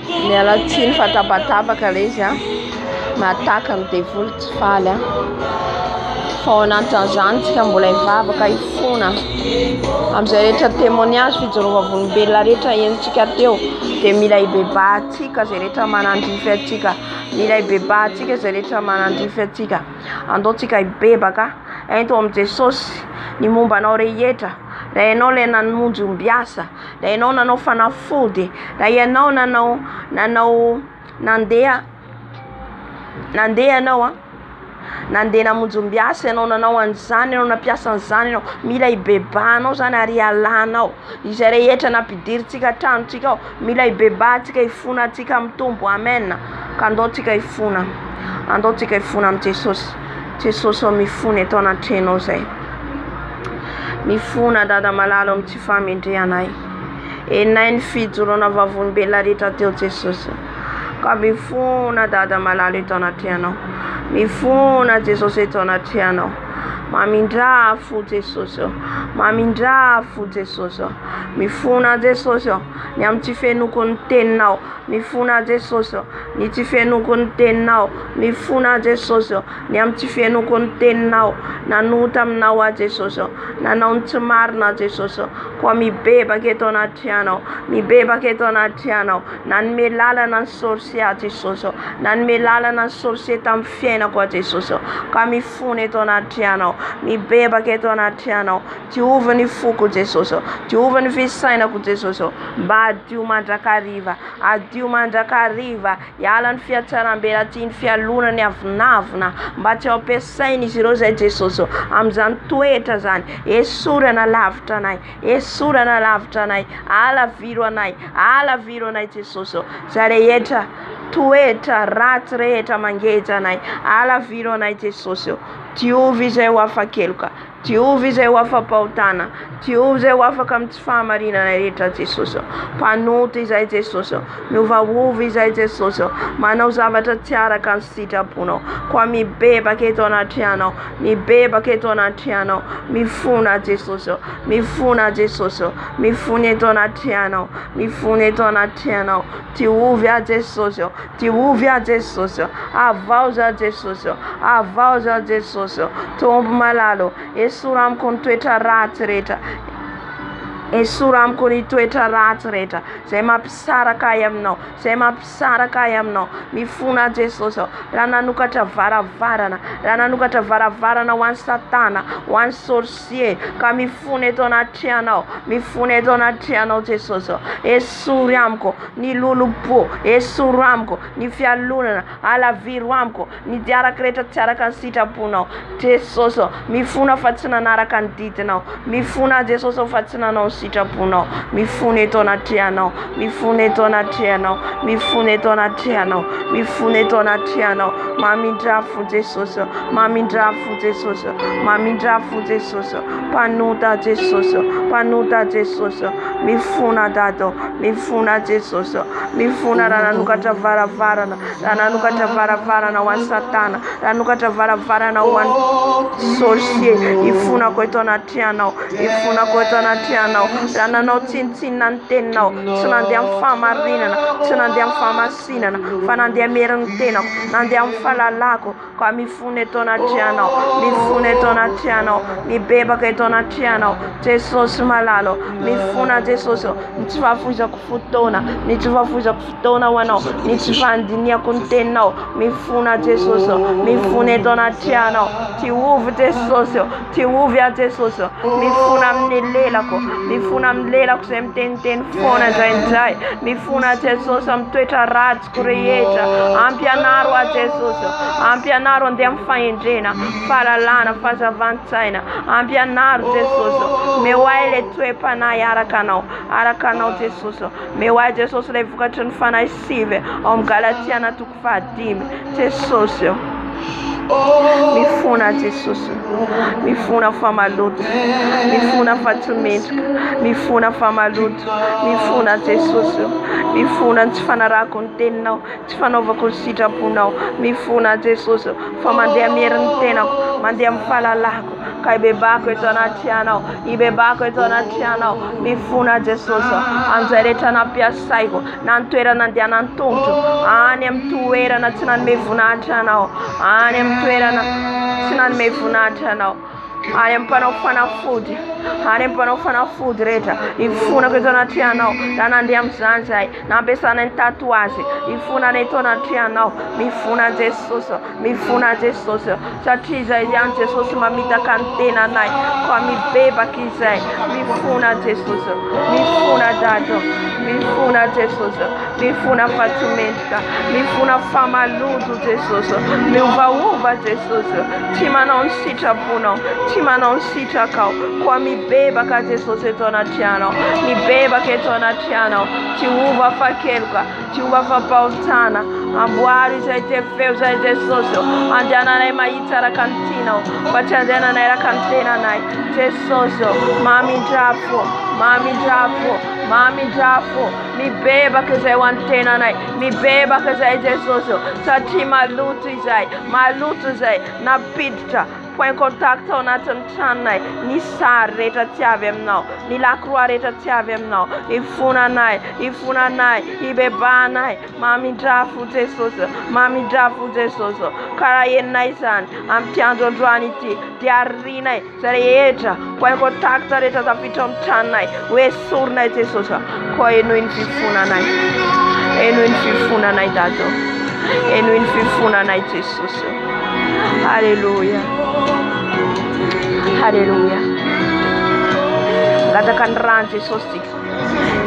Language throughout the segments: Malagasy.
Miala tsiny fa tabatabaka le izy mataka ny devoly tsy faly fa ao anatin'izany tsika mbola hivavaka hifona amin'izay rehetra témoignage fijorovam-bolombelona rehetra enitsika teo dia mila hibebahantsika zay rehetra manandrify atsika, mila hibebahantsika zay rehetra manandrify atsika. Andaontsika hibebaka ento amin'i Jesosy ny mombanao rehetra. Raha ianao ilay namonjy ombiasa, raha ianao nanao fanafody, raha ianao nandeha ianao nandeha namonjy ombiasa ianao, nanao an'izany ianao, nampiasa an'izany ianao, mila hibebahanao zany ary hialanao izay rehetra nampidirintsika tranontsika ao, mila hibebahantsika, hifonantsika mitombo. Amen. Ka andaontsika hifona, andaontsika hifona amin'ny Jesosy. Jesosy ao mifona eto anatrehanao zay. Mifona dada malalo amin'ny tsy fahamendrehanay. Enay ny fijoroana vavolombelona rehetra teo Jesosy. Ka mifona dada malalo eto anatrehanao. Mifona Jesosy eto anatrehanao. Mamindrafo Jesosy, mamindrafo Jesosy. Mifona Jesosy ny amin'ny tsy fenoko ny teninao. Mifona Jesosy ny tsy fenoko ny teninao. Mifona Jesosy ny amin'ny tsy fenoko ny teninao. Nanota aminao a Jesosy, nanao ny tsy marina Jesosy. Koa mibebaka eto anatrehanao, mibebaka eto anatrehanao. Nanome lalana ny sorcier a Jesosy, nanome lalana ny sorcier tamin'ny fiainako a Jesosy. Ka mifona eto anatrehanao, mibebaka eto anatrehanao. Diova ny foko Jesosy, diova ny fisainako Jesosy. Mba adio mandrakariva, adio mandrakariva. Hiala ny fiatsaram-bela ty ny fialonany avinavina. Mba tsy ampiasainy izy ireo zay Jesosy amin'izany toetra zany. Esorana lavitra anay, esorana lavitra anay. Ala viro anay, ala viro anay Jesosy. Zay rehetra toetra ratsy rehetra mangeja anay, ala viro anay Jesosy. Diovy izay ho afa-keloka, diovy izay ho afa-pahotana, diovy izay ho afaka amin'ny tsy fahamarinana rehetra Jesosy. Mpanoto izay Jesosy, miovaova izay Jesosy, manao zavatra tsy araka ny sitraponao. Koa mibebaka eto anatrehanao, mibebaka eto anatrehanao. Mifona Jesosy, mifona Jesosy, mifona eto anatrehanao, mifona eto anatrehanao. Diovy a Jesosy, diovy a Jesosy. Avao za Jesosy, avao za Jesosy. Tombo malalo, esora amiko ny toetra ratsy rehetra, esora amiko ny toetra ratsy rehetra zay mampisaraka ahy aminao, zay mampisaraka ahy aminao. Mifona Jesosy raha nanokatra varavarana, raha nanokatra varavarana ho an'ny satana, ho an'ny sorcier. Ka mifona eto anatrehanao, mifona eto anatrehanao Jesosy. Esory amiko ny lolobo, esory amiko ny fialonana, alaviro amiko ny diaraka rehetra tsy araka ny sitraponao Jesosy. Mifona fa tsy nanaraka ny didinao, mifona Jesosy fa tsy nanao ny sitraponao. Mifona eto anatrehanao, mifona eto anatrehanao, mifona eto anatrehanao, mifona eto anatrehanao. Mamindrafo Jesosy, mamindrafo Jesosy, mamindrafo Jesosy. Panota Jesosy, panota Jesosy. Mifona dado, mifona Jesosy, mifona raha nanokatra varavarana, raha nanokatra varavarana ho an'ny satana, raha nanokatra varavarana ho an'ny sorcier. Ifonako eto anatrehanao, ifonako eto anatrehanao. Raha nanao tsinitsinina ny teninao, tsy nandeha amin'ny fahamarinana, tsy nandeha amin'ny fahamasinana, fa nandeha merin'ny tenako, nandeha amin'ny fahalalako. Ka mifona eto anatrehanao, mifona eto anatrehanao, mibebaka eto anatrehanao Jesosy malalo. Mifona Jesosy ny tsy fahafoizako fotoana, ny tsy fahafoizako fotoana ho anao, ny tsy fandiniako ny teninao. Mifona Jesosy, mifona eto anatrehanao. Diovy Jesosy, diovy a Jesosy. Mifona amin'ny lelako, mifona amin'ny lelako zay miteniteny foana indraindray. Mifona Jesosy amin'ny toetra ratsiko rehetra. Ampianaro a Jesosy, ampianaro andeha amin'ny fahendrena, fahalalana, fahazavantsaina. Ampianaro Jesosy, mehoay le toe-panahy araka anao, araka anao Jesosy. Mehoay Jesosy le vokatry ny fanahy sivy ao amin'ny Galatiana 5:5 Jesosy. Mifona Jesosy, mifona famaloto, mifona fatsimentrika, mifona famaloto, mifona Jesosy, mifona tsy fanarako ny teninao, tsy fanaovako ny sitraponao. Mifona Jesosy fa mandeha merin'ny tenako, mandeha amin'ny fahalalako ka ibebako eto anaty anao, ibebako eto anaty anao. Mifona Jesosy amin'izay rehetra nampiasaiko na ny toerana andehanany tongotro, any amin'ny toerana tsy nanome voninahitra anao, any amin'ny toerana tsy nanome voninahitra anao, any amin'ny mpanao fanafody, any amin'ny mpanao fanafody rehetra ifonako eto anaty anao. Raha nandeha amin'izany zahay nampiasana ny tatoazy, ifonana eto anaty anao. Mifona Jesosy, mifona Jesosy satria izay ihany Jesosy mamitaka ny tenanay ka mibebaka izay. Mifona Jesosy, mifona Dado, mifona Jesosy, mifona fatomentika, mifona famaloto Jesosy, miovaova Jesosy, tsy manao ny sitraponao, tsy manao ny sitrakao ka mibebaka Jesosy eto anaty anao, mibebaka eto anaty anao. Tsy ova fakeloka, tsy ova fampahotana, amboary izay te feo zay Jesosy, andehananay mahitsy araka ny tianao fa tsy andehananay araka ny tenanay Jesosy. Mamindrafo, mamindrafo, mamindrafo, mibebaka izay ho an'ny tenanay, mibebaka izay Jesosy satria maloto izay, maloto izay napiditra point contact ao anatin'ny tranonay, ny sary rehetra tsy avy aminao, ny lakroa rehetra tsy avy aminao. Ifonanay, ifonanay, ibebanay, mamindrafo Jesosy, mamindrafo Jesosy. Karaha eninay izany amin'ny andro androany ity dia arinay zay rehetra point contact rehetra tafiditra amin'ny tranonay ho esorinay Jesosy, koa enohy ny fifonanay, enohy ny fifonanay Dado, enohy ny fifonanay Jesosy. Haleluya, haleluya. Gataka ny rano Jesosy,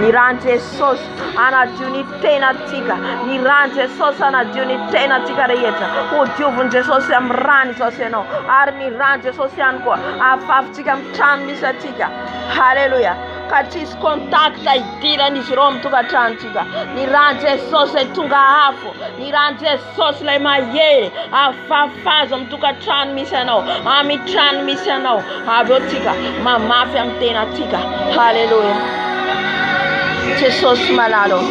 ny rano Jesosy anadio ny tenatsika, ny rano Jesosy anadio ny tenatsika rehetra. Ho diovin Jesosy amin'ny rano izao ianao, ary ny rano Jesosy ihany koa ahafahafatsika amin'ny trano misy atsika. Haleluya. Ka tsisy contact idiran'izy ireo amin'ny tokantranontsika. Ny rano Jesosy tonga afo, ny rano Jesosy ilay mahery ahafahafazo amin'ny tokantrano misy anao, amin'ny trano misy anao. Avy eo tsika mamafy amin'ny tenatsika. Haleluya. Jesosy malalo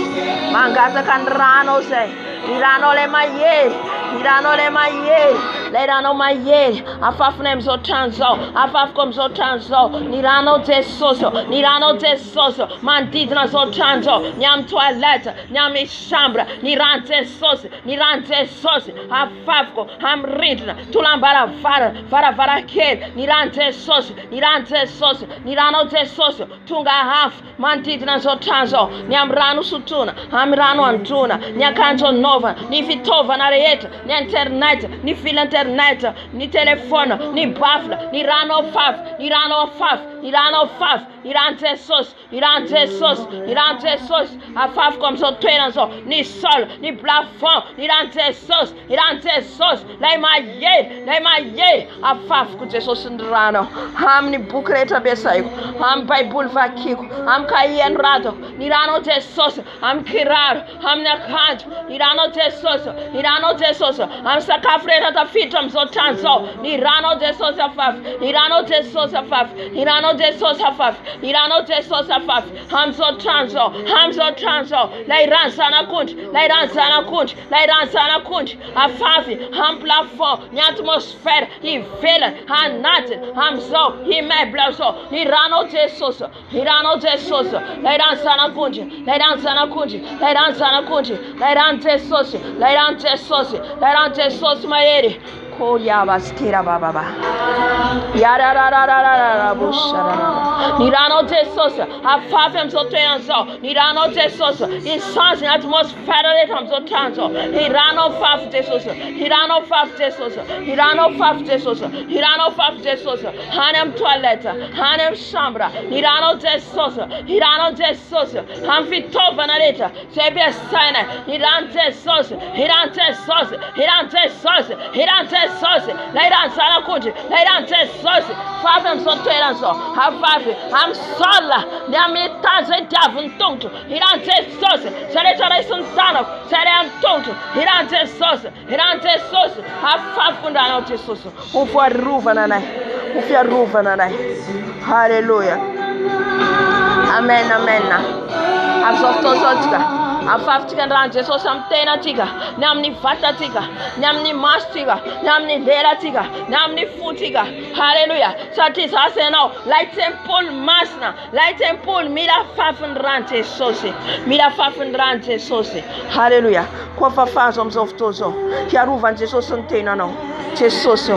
mangataka ny rano zay, ny rano ilay mahery, ny rano ilay mahery, lay rano mahery afafinay amin'izao trano zao, afafiko amin'izao trano zao. Ny rano Jesosy, ny rano Jesosy manodidina zao trano zao, ny amin'ny toilette, ny amin'ny chambre. Ny rano Jesosy, ny rano Jesosy afafiko amin'ny rindrina, tolam-baravarana, varavarankely. Ny rano Jesosy, ny rano Jesosy, ny rano Jesosy tonga afo manodidina zao trano zao, ny amin'ny rano sotrona, amin'ny rano androna, ny akanjo anaovana, ny fitaovana rehetra, ny internet, ny fil internet, ny telefona, ny bafla, ny rano afafy, ny rano afafy, ny rano afafy. Ny rano Jesosy, ny rano Jesosy, ny rano Jesosy afafiko amin'izao toerana zao, ny sol, ny plafond. Ny rano Jesosy, ny rano Jesosy lay mahery afafiko Jesosy ny rano amin'ny boky rehetra ampiasaiko, amin'ny baiboly vakiko, amin'ny kahie anoratako. Ny rano Jesosy amin'ny kiraro, amin'ny akanjo. Ny rano Jesosy, ny rano Jesosy amin'ny sakafo rehetra tafiditra amin'izao trano zao. Ny rano Jesosy afafy, ny rano Jesosy afafy, ny rano Jesosy afafy, ny rano Jesosy afafy amin'izao trano zao, amin'izao trano zao. Lay rano zanak'ondry, lay rano zanak'ondry, lay rano zanak'ondry afafy amin'ny plafond, ny atmosfera ivelany, anatiny amin'izao immeuble zao. Ny rano Jesosy, ny rano Jesosy, lay rano zanak'ondry, lay rano zanak'ondry, lay rano zanak'ondry, lay rano Jesosy, lay rano Jesosy, lay rano Jesosy mahery. Koryabastira bababa. Yarararararara busharara. Ny rano Jesosy afafy amin'izao toerana zao. Ny rano Jesosy isanzy ny atmosfera rehetra amin'izao trano zao. Ny rano afafy Jesosy, ny rano afafy Jesosy, ny rano afafy Jesosy, ny rano afafy Jesosy. Any amin'ny toilette, any amin'ny chambre. Ny rano Jesosy, ny rano Jesosy amin'ny fitaovana rehetra zay ampiasainay. Ny rano Jesosy, ny rano Jesosy, ny rano Jesosy, ny rano Jesosy, lay rano zanak'ondry, lay rano Jesosy afafy amin'izao toerana zao, afafy amin'ny sola, ny amin'ny tany zay diavin'ny tongotro. Ny rano Jesosy zay rehetra raisin'ny tanako, zay ray amin'ny tongotro. Ny rano Jesosy, ny rano Jesosy afafiko ny rano Jesosy. Ho fiarovana anay, ho fiarovana anay. Haleluya. Amen, amen. Amin'izao fotoana zao tsika afahafatsika androany Jesosy amin'ny tenatsika, ny amin'ny vatatsika, ny amin'ny masotsika, ny amin'ny lelatsika, ny amin'ny fotsika. Haleluya. Satria zasy ianao lay tempolo masina, lay tempolo mila fafin'ny Jesosy, mila fafin'ny Jesosy. Haleluya. Koa fahafahazo amin'izao fotoana izao hiarovan'i Jesosy ny tenanao. Jesosy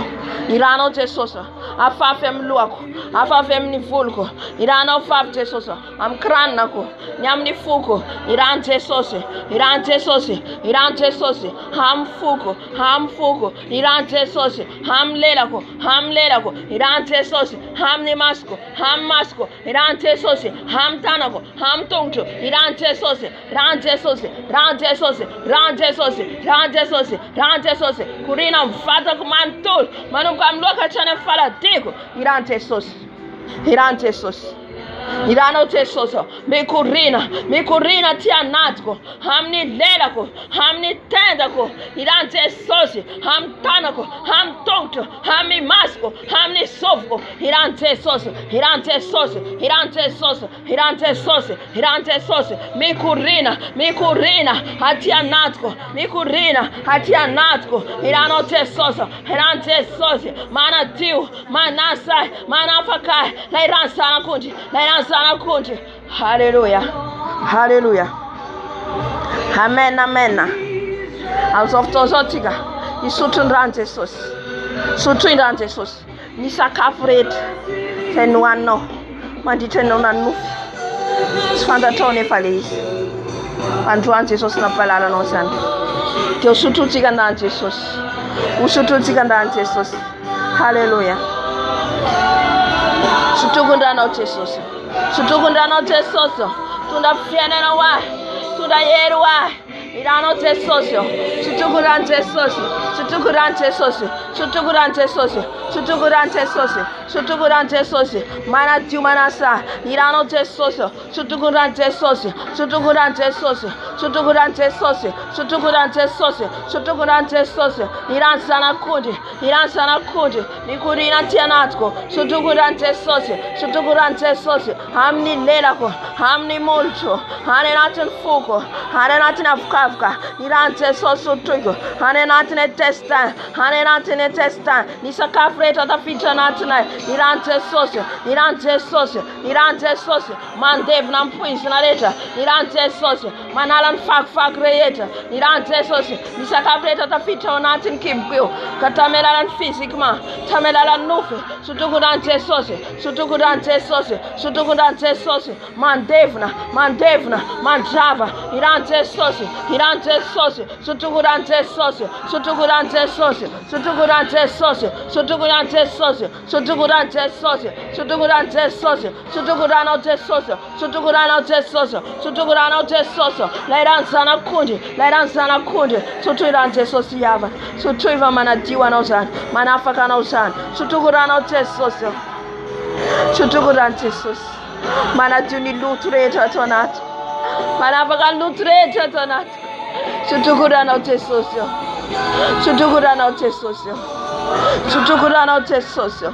iranao Jesosy afafy amin'ny lohako, afafy amin'ny voloko, iranao fafy Jesosy amin'ny kranako, ny amin'ny foko, iran Jesosy, iran Jesosy, iran Jesosy amin'ny foko, amin'ny foko, iran Jesosy amin'ny lelako, amin'ny lelako, iran Jesosy amin'ny masoko, amin'ny masoko, iran Jesosy amin'ny tanako, amin'ny tongotro, iran Jesosy, ran Jesosy, ran Jesosy, ran Jesosy, ran Jesosy, ran Jesosy, kurina amin'ny vatako manontolo, manomboka amin'ny loaka hatrany amin'ny faladiko, iran Jesosy, iran Jesosy. Iranao Jesosy mikorina ty anatiko, amin'ny lelako, amin'ny tendako, iran Jesosy amin'ny tanako, amin'ny tongotro, amin'ny masoko, amin'ny sofoko, iran Jesosy, iran Jesosy, iran Jesosy, iran Jesosy, iran Jesosy, mikorina aty anatiko, mikorina aty anatiko, iranao Jesosy, iran Jesosy, manadio, manasay, manafakay, la iran zanakondry, la iran zanakondry. Haleluya, haleluya, amen, amen. Amin'izao fotoana izao tsika hisotro ny rano Jesosy, sotroy ny rano Jesosy, ny sakafo rehetra izay nohaninao mandritra anao nanofy tsy fantatrao nefa le izy. Androany Jesosy nampahalalanao zany. Dia ho sotrotsika ny rano Jesosy, ho sotrotsika ny rano Jesosy. Haleluya. Sotroko ny ranao Jesosy, sotroko ny ranao Jesosy, tondra fiainana ho ahy, tondra hery ho ahy, iranao Jesosy, sotroko ny rano Jesosy, sotroko ny rano Jesosy, sotroko ny rano Jesosy, sotroko ny rano Jesosy, sotroko ny rano Jesosy, manadio manasa, iranao Jesosy, sotroko ny rano Jesosy, sotroko ny rano Jesosy, sotroko ny rano Jesosy, sotroko ny rano Jesosy, sotroko ny rano Jesosy, iran zanakondry, iran zanakondry, mikorina ty anatiko, sotroko ny rano Jesosy, sotroko ny rano Jesosy, amin'ny lelako, amin'ny molotro, any anatin'ny foko, any anatin'ny avokavoka, iran Jesosy sotroiko, any anatin'ny intestin, any anatin'ny intestin, ny sakafo rehetra tafiditra anatinay, iran Jesosy, iran Jesosy, iran Jesosy, mandevina amin'ny poizina rehetra, iran Jesosy, manala ny fakofako rehetra, iran Jesosy, ny sakafo rehetra tafiditra ao anatin'ny kiboko, ka tamelala ny physiquement, tamelala ny nofy, sotroko ny rano Jesosy, sotroko ny rano Jesosy, sotroko ny rano Jesosy, mandevina, mandevina, mandrava, iran Jesosy, iran Jesosy, sotroko ny rano Jesosy, sotroko ny rano Jesosy, sotroko ny rano Jesosy, sotroko ny rano Jesosy, sotroko ny rano Jesosy, sotroko ny rano Jesosy, sotroko ny rano Jesosy, sotroko ny rano Jesosy, sotroko ny rano Jesosy, la iran zanakondry, la iran zanakondry, sotroy rano Jesosy yava, sotroy va manadio anao zany, manafaka anao zany, sotroko ny rano Jesosy, sotroko ny rano Jesosy, manadio ny loto rehetra ato anaty, manafaka ny loto rehetra ato anaty, sotroko ny rano Jesosy, sotroko ny rano Jesosy, sotroko ny rano Jesosy,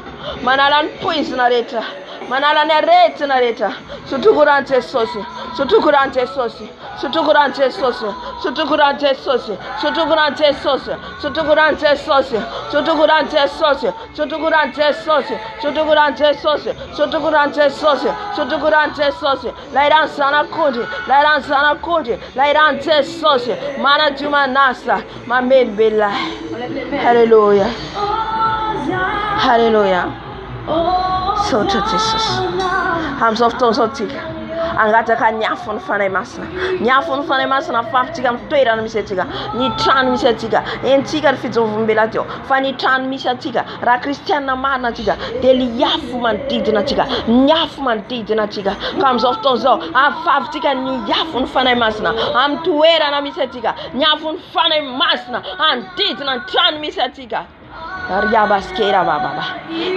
manala ny poizina rehetra, manala ny aretina rehetra, sotroko ny rano Jesosy, sotroko ny rano Jesosy, sotroko ny rano Jesosy, sotroko ny rano Jesosy, sotroko ny rano Jesosy, sotroko ny rano Jesosy, sotroko ny rano Jesosy, sotroko ny rano Jesosy, sotroko ny rano Jesosy, sotroko ny rano Jesosy, sotroko ny rano Jesosy, la iran zanakondry, la iran zanakondry, la iran Jesosy, manadio manasa, mamelibela. Haleluya, haleluya. Sotra Jesosy. Amin'izao fotoana izao tsika angataka ny afo ny fanahy masina, ny afo ny fanahy masina fafitsika amin'ny toerana misy atsika, ny trano misy atsika, entsika ny fijovombela teo, fa ny trano misy atsika raha kristianina marina atsika dia ny afo manodidina atsika, ny afo manodidina atsika. Ka amin'izao fotoana izao afafitsika ny afo ny fanahy masina amin'ny toerana misy atsika, ny afo ny fanahy masina anodidina ny trano misy atsika. Riabaskera baba.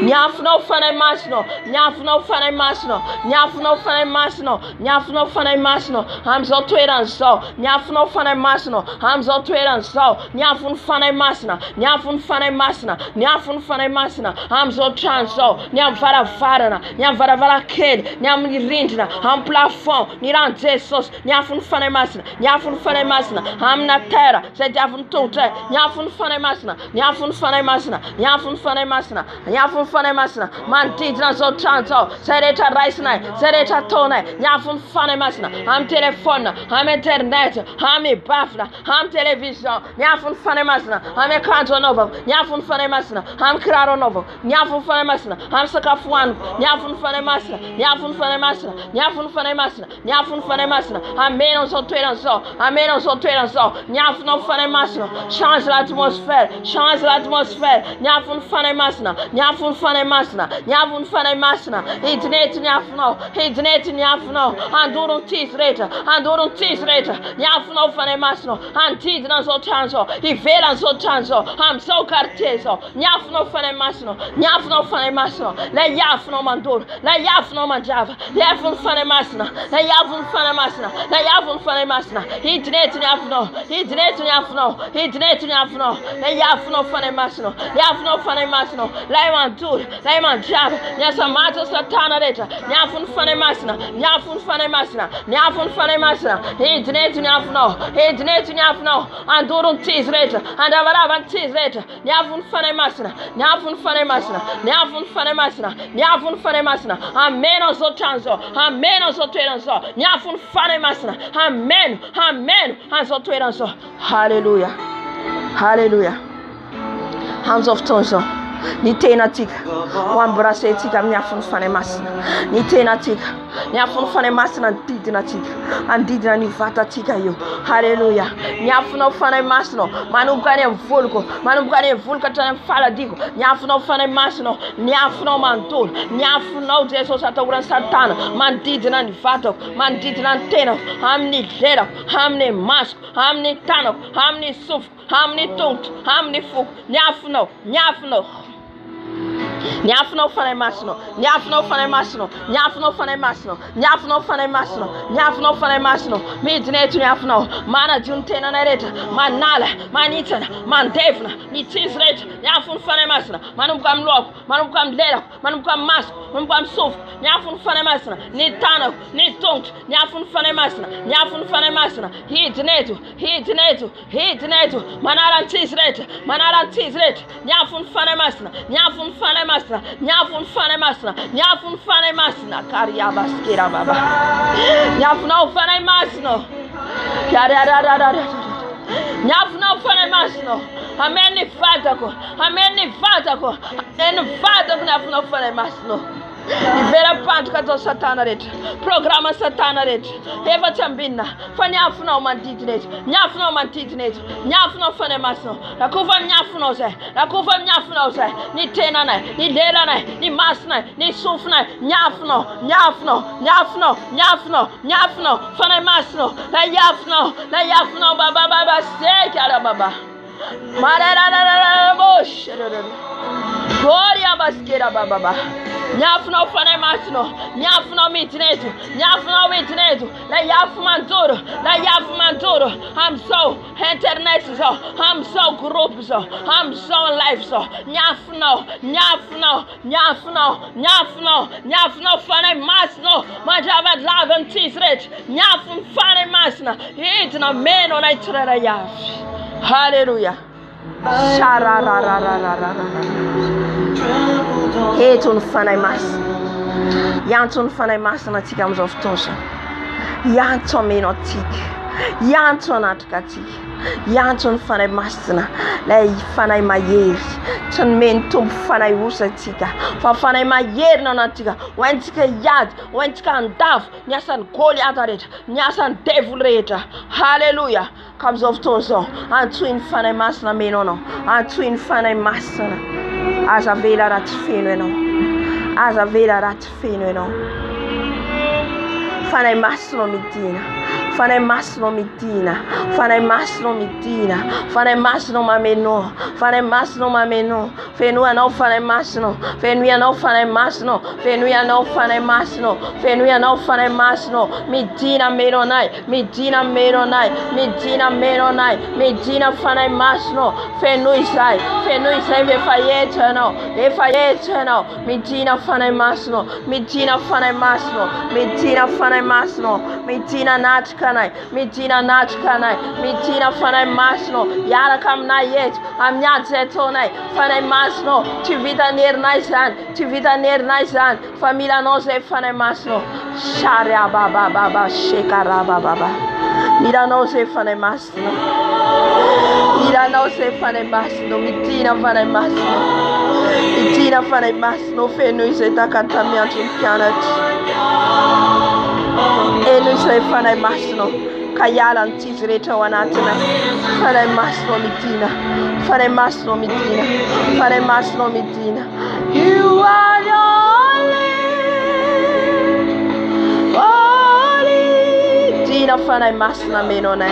Nyafno fanay masno. Nyafno fanay masno. Nyafno fanay masno. Nyafno fanay masno. Hamzo tweedan zo. Nyafno fanay masno. Hamzo tweedan zo. Nyafun fanay masna. Nyafun fanay masna. Nyafun fanay masna. Hamzo transo. Nyam vara varana. Nyam vara vara ked. Nyam rindna. Ham plafond. Niran Jesus. Nyafun fanay masna. Nyafun fanay masna. Ham na terra. Zet nyafun tote. Nyafun fanay masna. Nyafun fanay masna. Nyafun fanay masna. Nyafun fanay masna. Man tidna zo transo. Sereta rice night. Sereta tone. Nyafun fanay masna. Ham telephone. Ham internet. Ham bafna. Ham television. Nyafun fanay masna. Ham canto novo. Nyafun fanay masna. Ham claro novo. Nyafun fanay masna. Ham sakafuan. Nyafun fanay masna. Nyafun fanay masna. Nyafun fanay masna. Nyafun fanay masna. Ham menos zo tweedan zo. Ham menos zo tweedan zo. Nyafun fanay masna. Change l'atmosphère. Change l'atmosphère. Nyafun fanay masna. Nyafun fanay masna. Nyafun fanay masna. Internet nyafno. Internet nyafno. Andurun tisreta. Andurun tisreta. Nyafno fanay masno. Antidna zo chanzo. Ivelan zo chanzo. Ham so cartezo. Nyafno fanay masno. Nyafno fanay masno. La yafno mandur. La yafno manjava. Yafun fanay masna. La yafun fanay masna. La yafun fanay masna. Internet nyafno. Internet nyafno. Internet nyafno. La yafno fanay masno. Yafno fanay masno. La mandur. La manjava. Nyasa mato satana reta. Nyafun fanay masna. Nyafun fanay masna. Nyafun fanay masna. Internet nyafno. Internet nyafno. Andurun tisreta. Andavaravan tisreta. Nyafun fanay masna. Nyafun fanay masna. Nyafun fanay masna. Nyafun fanay masna. Amen zo chanzo. Amen zo tweedanzo. Nyafun fanay masna. Amen. Amen. Hanzo tweedanzo. Hallelujah. Hallelujah. Hands of tonzo. Ni tena tika. Wambrase tika nyafun fanay masna. Ni tena tika. Nyafun fanay masna didna tika. Andidna ni vata tika yo. Hallelujah. Nyafun fanay masno. Manubkane vulko. Manubkane vulka tane fala diko. Nyafun fanay masno. Nyafun mantul. Nyafun Jesus atawra satana. Mandidna ni vata. Mandidna tena. Hamni lera. Hamni mask. Hamni tanok. Hamni suf. Hamni tungt. Hamni fuk. Nyafun. Nyafun. Nyafno fanay masno. Nyafno fanay masno. Nyafno fanay masno. Nyafno fanay masno. Nyafno fanay masno. Midnight nyafno. Mana juntena nareta. Manala. Manitana. Mandevna. Nitisreta. Nyafun fanay masna. Manum kam lok. Manum kam lera. Manum kam mask. Manum kam sof. Nyafun fanay masna. Ni tano. Ni tongt. Nyafun fanay masna. Nyafun fanay masna. Hidnetu. Hidnetu. Hidnetu. Manala tisreta. Manala tisreta. Nyafun fanay masna. Nyafun fanay masna. Nyafun fanay masna. Nyafun fanay masna. Kariabaskera baba. Nyafun fanay masno. Nyafun fanay masno. Amen fatako. Amen fatako. Amen fatako nyafun fanay masno. Ivera pantu kato satana ret. Programa satana ret. Eva tambina. Fanyafuna umantitinet. Nyafuna umantitinet. Nyafuna fanay masno. Lakuva nyafuna ze. Lakuva nyafuna ze. Ni tena na. Ni lera na. Ni masna. Ni sufna. Nyafuna. Nyafuna. Nyafuna. Nyafuna. Nyafuna. Fanay masno. La yafuna. La yafuna baba baba sekara baba. Marara bosh. Gloria baskera baba. Nyafuna fanay masno. Nyafuna mitnetu. Nyafuna mitnetu. La yafu mantoro. La yafu mantoro. I'm so internet so. I'm so group so. I'm so life so. Nyafuna. Nyafuna. Nyafuna. Nyafuna. Nyafuna fanay masno. Majava laven tisret. Nyafun fanay masna. Itna meno na itrera yaf. Hallelujah. Sharararararara. Hetun fanay mas. Yantun fanay mas na tikams of tonsa. Yanton menotik. Yanton atkatik. Yanton fanay masna. La fanay mayer. Ton men tum fanay usatika. Fa fanay mayer na natika. Wentika yad. Wentika andaf. Nyasan goli ataret. Nyasan devil reta. Hallelujah. Comes of tonsa. And twin fanay masna menono. And twin fanay masna. As a vela rat fino. As a vela rat fino. Fanay masno mitina. Fanai masno mitina. Fanai masno mitina. Fanai masno mameno. Fanai masno mameno. Fenua no fanai masno. Fenuia no fanai masno. Fenuia no fanai masno. Fenuia no fanai masno. Mitina meronai. Mitina meronai. Mitina meronai. Mitina fanai masno. Fenuisai. Fenuisai ve faietano. Ve faietano. Mitina fanai masno. Mitina fanai masno. Mitina fanai masno. Mitina nachkanai. Mitina nachkanai. Mitina fanai masno. Yara kam na yet. Amnya zetonai. Fanai masno. Tivita ner naisan. Tivita ner naisan. Família nossa fanai masno. Sharia baba baba shekara baba. Mira nossa fanai masno. Mira nossa fanai masno. Mitina fanai masno. Mitina fanai masno. Fenui se ta cantamiento pianat. E noi sei fanai masno. Kayalan tizreta wanatana. Fanai masno mitina. Fanai masno mitina. Fanai masno mitina. You are holy. Tina fanai masna menone.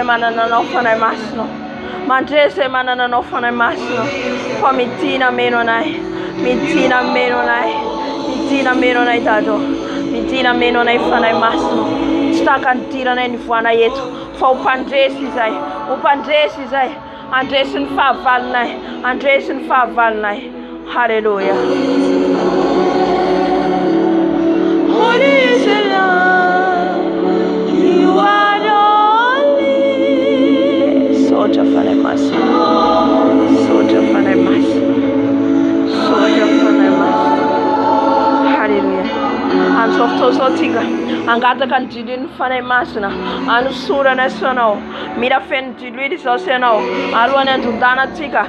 Manana no fanai masno. Mandrese manana no fanai masno. For mitina menonai. Mitina menonai. Mitina menonai dado. Mitina menonai fanai masno. Stakantira na nifwana yetu. For upandresi zai. Upandresi zai. Andresin favalnai. Andresin favalnai. Hallelujah. Holy is the Lamb. You are Soja fanai masno. Soja fanai masno. Soja fanai masno. Hallelujah. Hands off to atao zao tsika angataka ny jilo ny fanay masina anosorana isanao mila feno jilo ily zao sy anao alohan'ny andondana tsika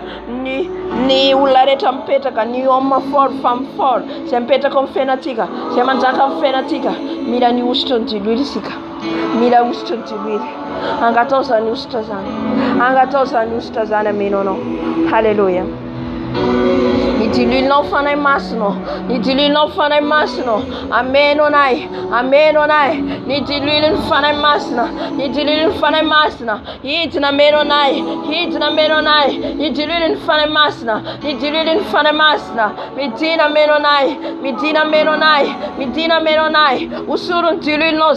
ny olona rehetra mipetraka ny homme fort femme fort zay mipetraka amin'ny fiainatsika zay manjaka amin'ny fiainatsika mila ny ositra ny jilo ily sika mila ositra ny jilo ily angatao zany ositra zany angatao zany ositra zany ameno anao halleluja Nijililinao fanay masino nijililinao fanay masino ameno anay nijililin fanay masina nijililin fanay masina hidina meno anay nijililin fanay masina nijililin fanay masina midina meno anay usurun jililinao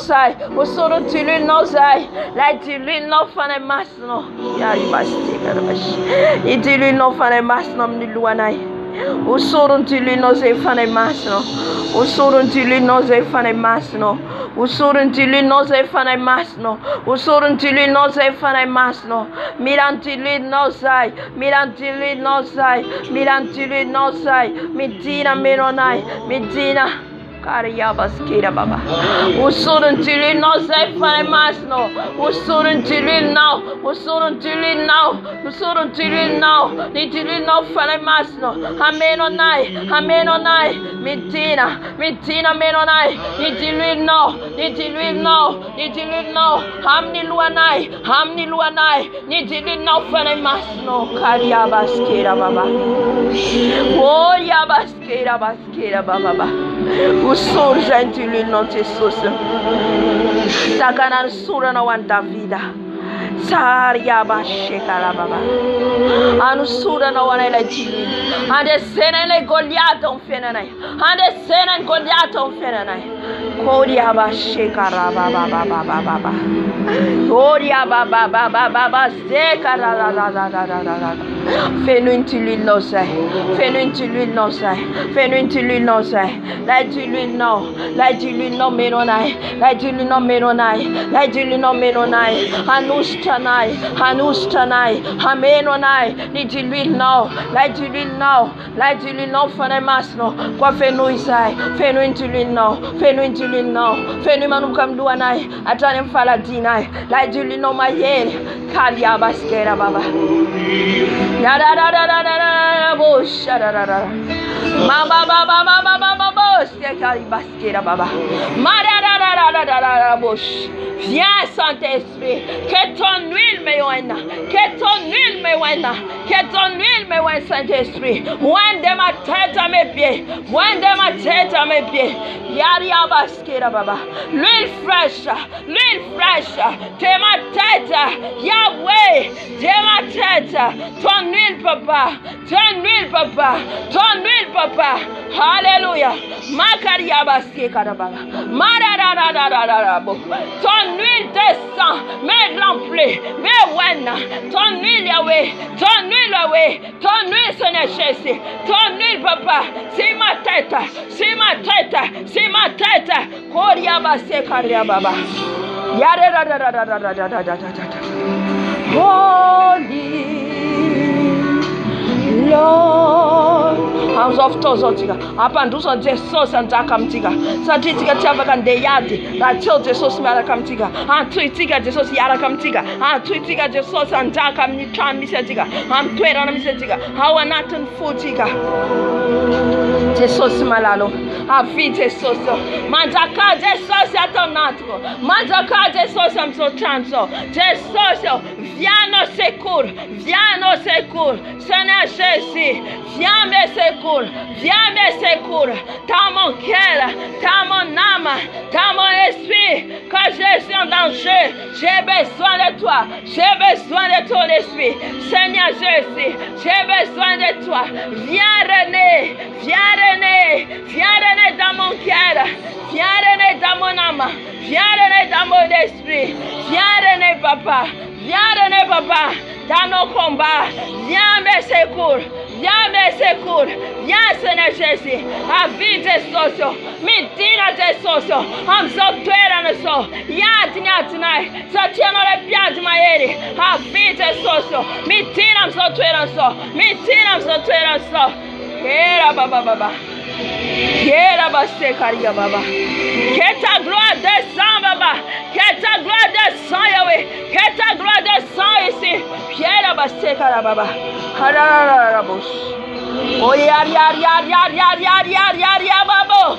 sai la jililinao fanay masino yari basti karabash nijililinao fanay masino mniluanay usurun jililinao zay fanay masino usurun jililinao zay fanay masino usurun jililinao zay fanay masino usurun jililinao zay fanay masino miran jililinao zay midina menonai midina Kariya baskira baba. Usurun jililinao zay fanay masino usurun jililinao nijililinao fanay masino amenonai midina menonai nijililinao hamniluanai nijililinao fanay masino kariya baskira baba. Oh ya baskira baba. Usur gentil non Jesus. Tagana sura na wan Davida. Saria bashekala baba. Anu sura na wan ela jili. Ande sena le Goliath on fenanai. Ande sena Goliath on fenanai. Koria bashekara baba. Koria baba sekara la. Fais-nous une tuile non sai. La tuile non menonai. Anustanai. Amenonai. Ni tuile non. La tuile non fanay masno. Quoi fais-nous isai. Fais-nous une tuile non. Fais-nous manukam duanai. Atanem faladinai. La tuile non mayel. Kalia baskera baba. Bush, Bush. Viens Saint-Esprit, que ton huile me oigne, Saint-Esprit, loin de ma tête à mes pieds, Yari Abaskira Baba, l'huile fraîche, de ma tête, Yahweh, de ma tête, ton huile papa, Alléluia, Makaria Baskira Baba, ton huile descend, mais remplie, mais ouena, ton huile Yahweh, ton huile Seigneur Jésus, ton huile papa, c'est ma tête, Koria Baskira Baba, Holy Lord. Hands off tozotika. Hapa nduso Jesus antakamtika. Satitika chava ndeyati. La chote Jesus marakamtika. Antuitika Jesus yarakamtika. Antuitika Jesus antakamnitambisetika. Antwera namisetika. Hawanatan futika. Jesus malalo. Afi Jesus. Manjaka Jesus atonatko. Manjaka Jesus amsotranso. Jesus viens nos secours. Seigneur Jésus, viens me secourir, dans mon cœur, dans mon âme, dans mon esprit, quand je suis en danger, j'ai besoin de toi, j'ai besoin de ton esprit, Seigneur Jésus, j'ai besoin de toi, viens René dans mon cœur, viens René dans mon âme, viens René dans mon esprit, viens René papa, dans nos combats, viens me secourir, viens Seigneur Jésus, avis des sociaux, midina des sociaux, amzotwera naso, yatinai, satiano le piadi maeri, avis des sociaux, midina amzotwera naso, Era baba. Que ta gloire descend, Baba. Que ta gloire descend, Yahweh. Que ta gloire descend ici. Baba. Oh, Baba.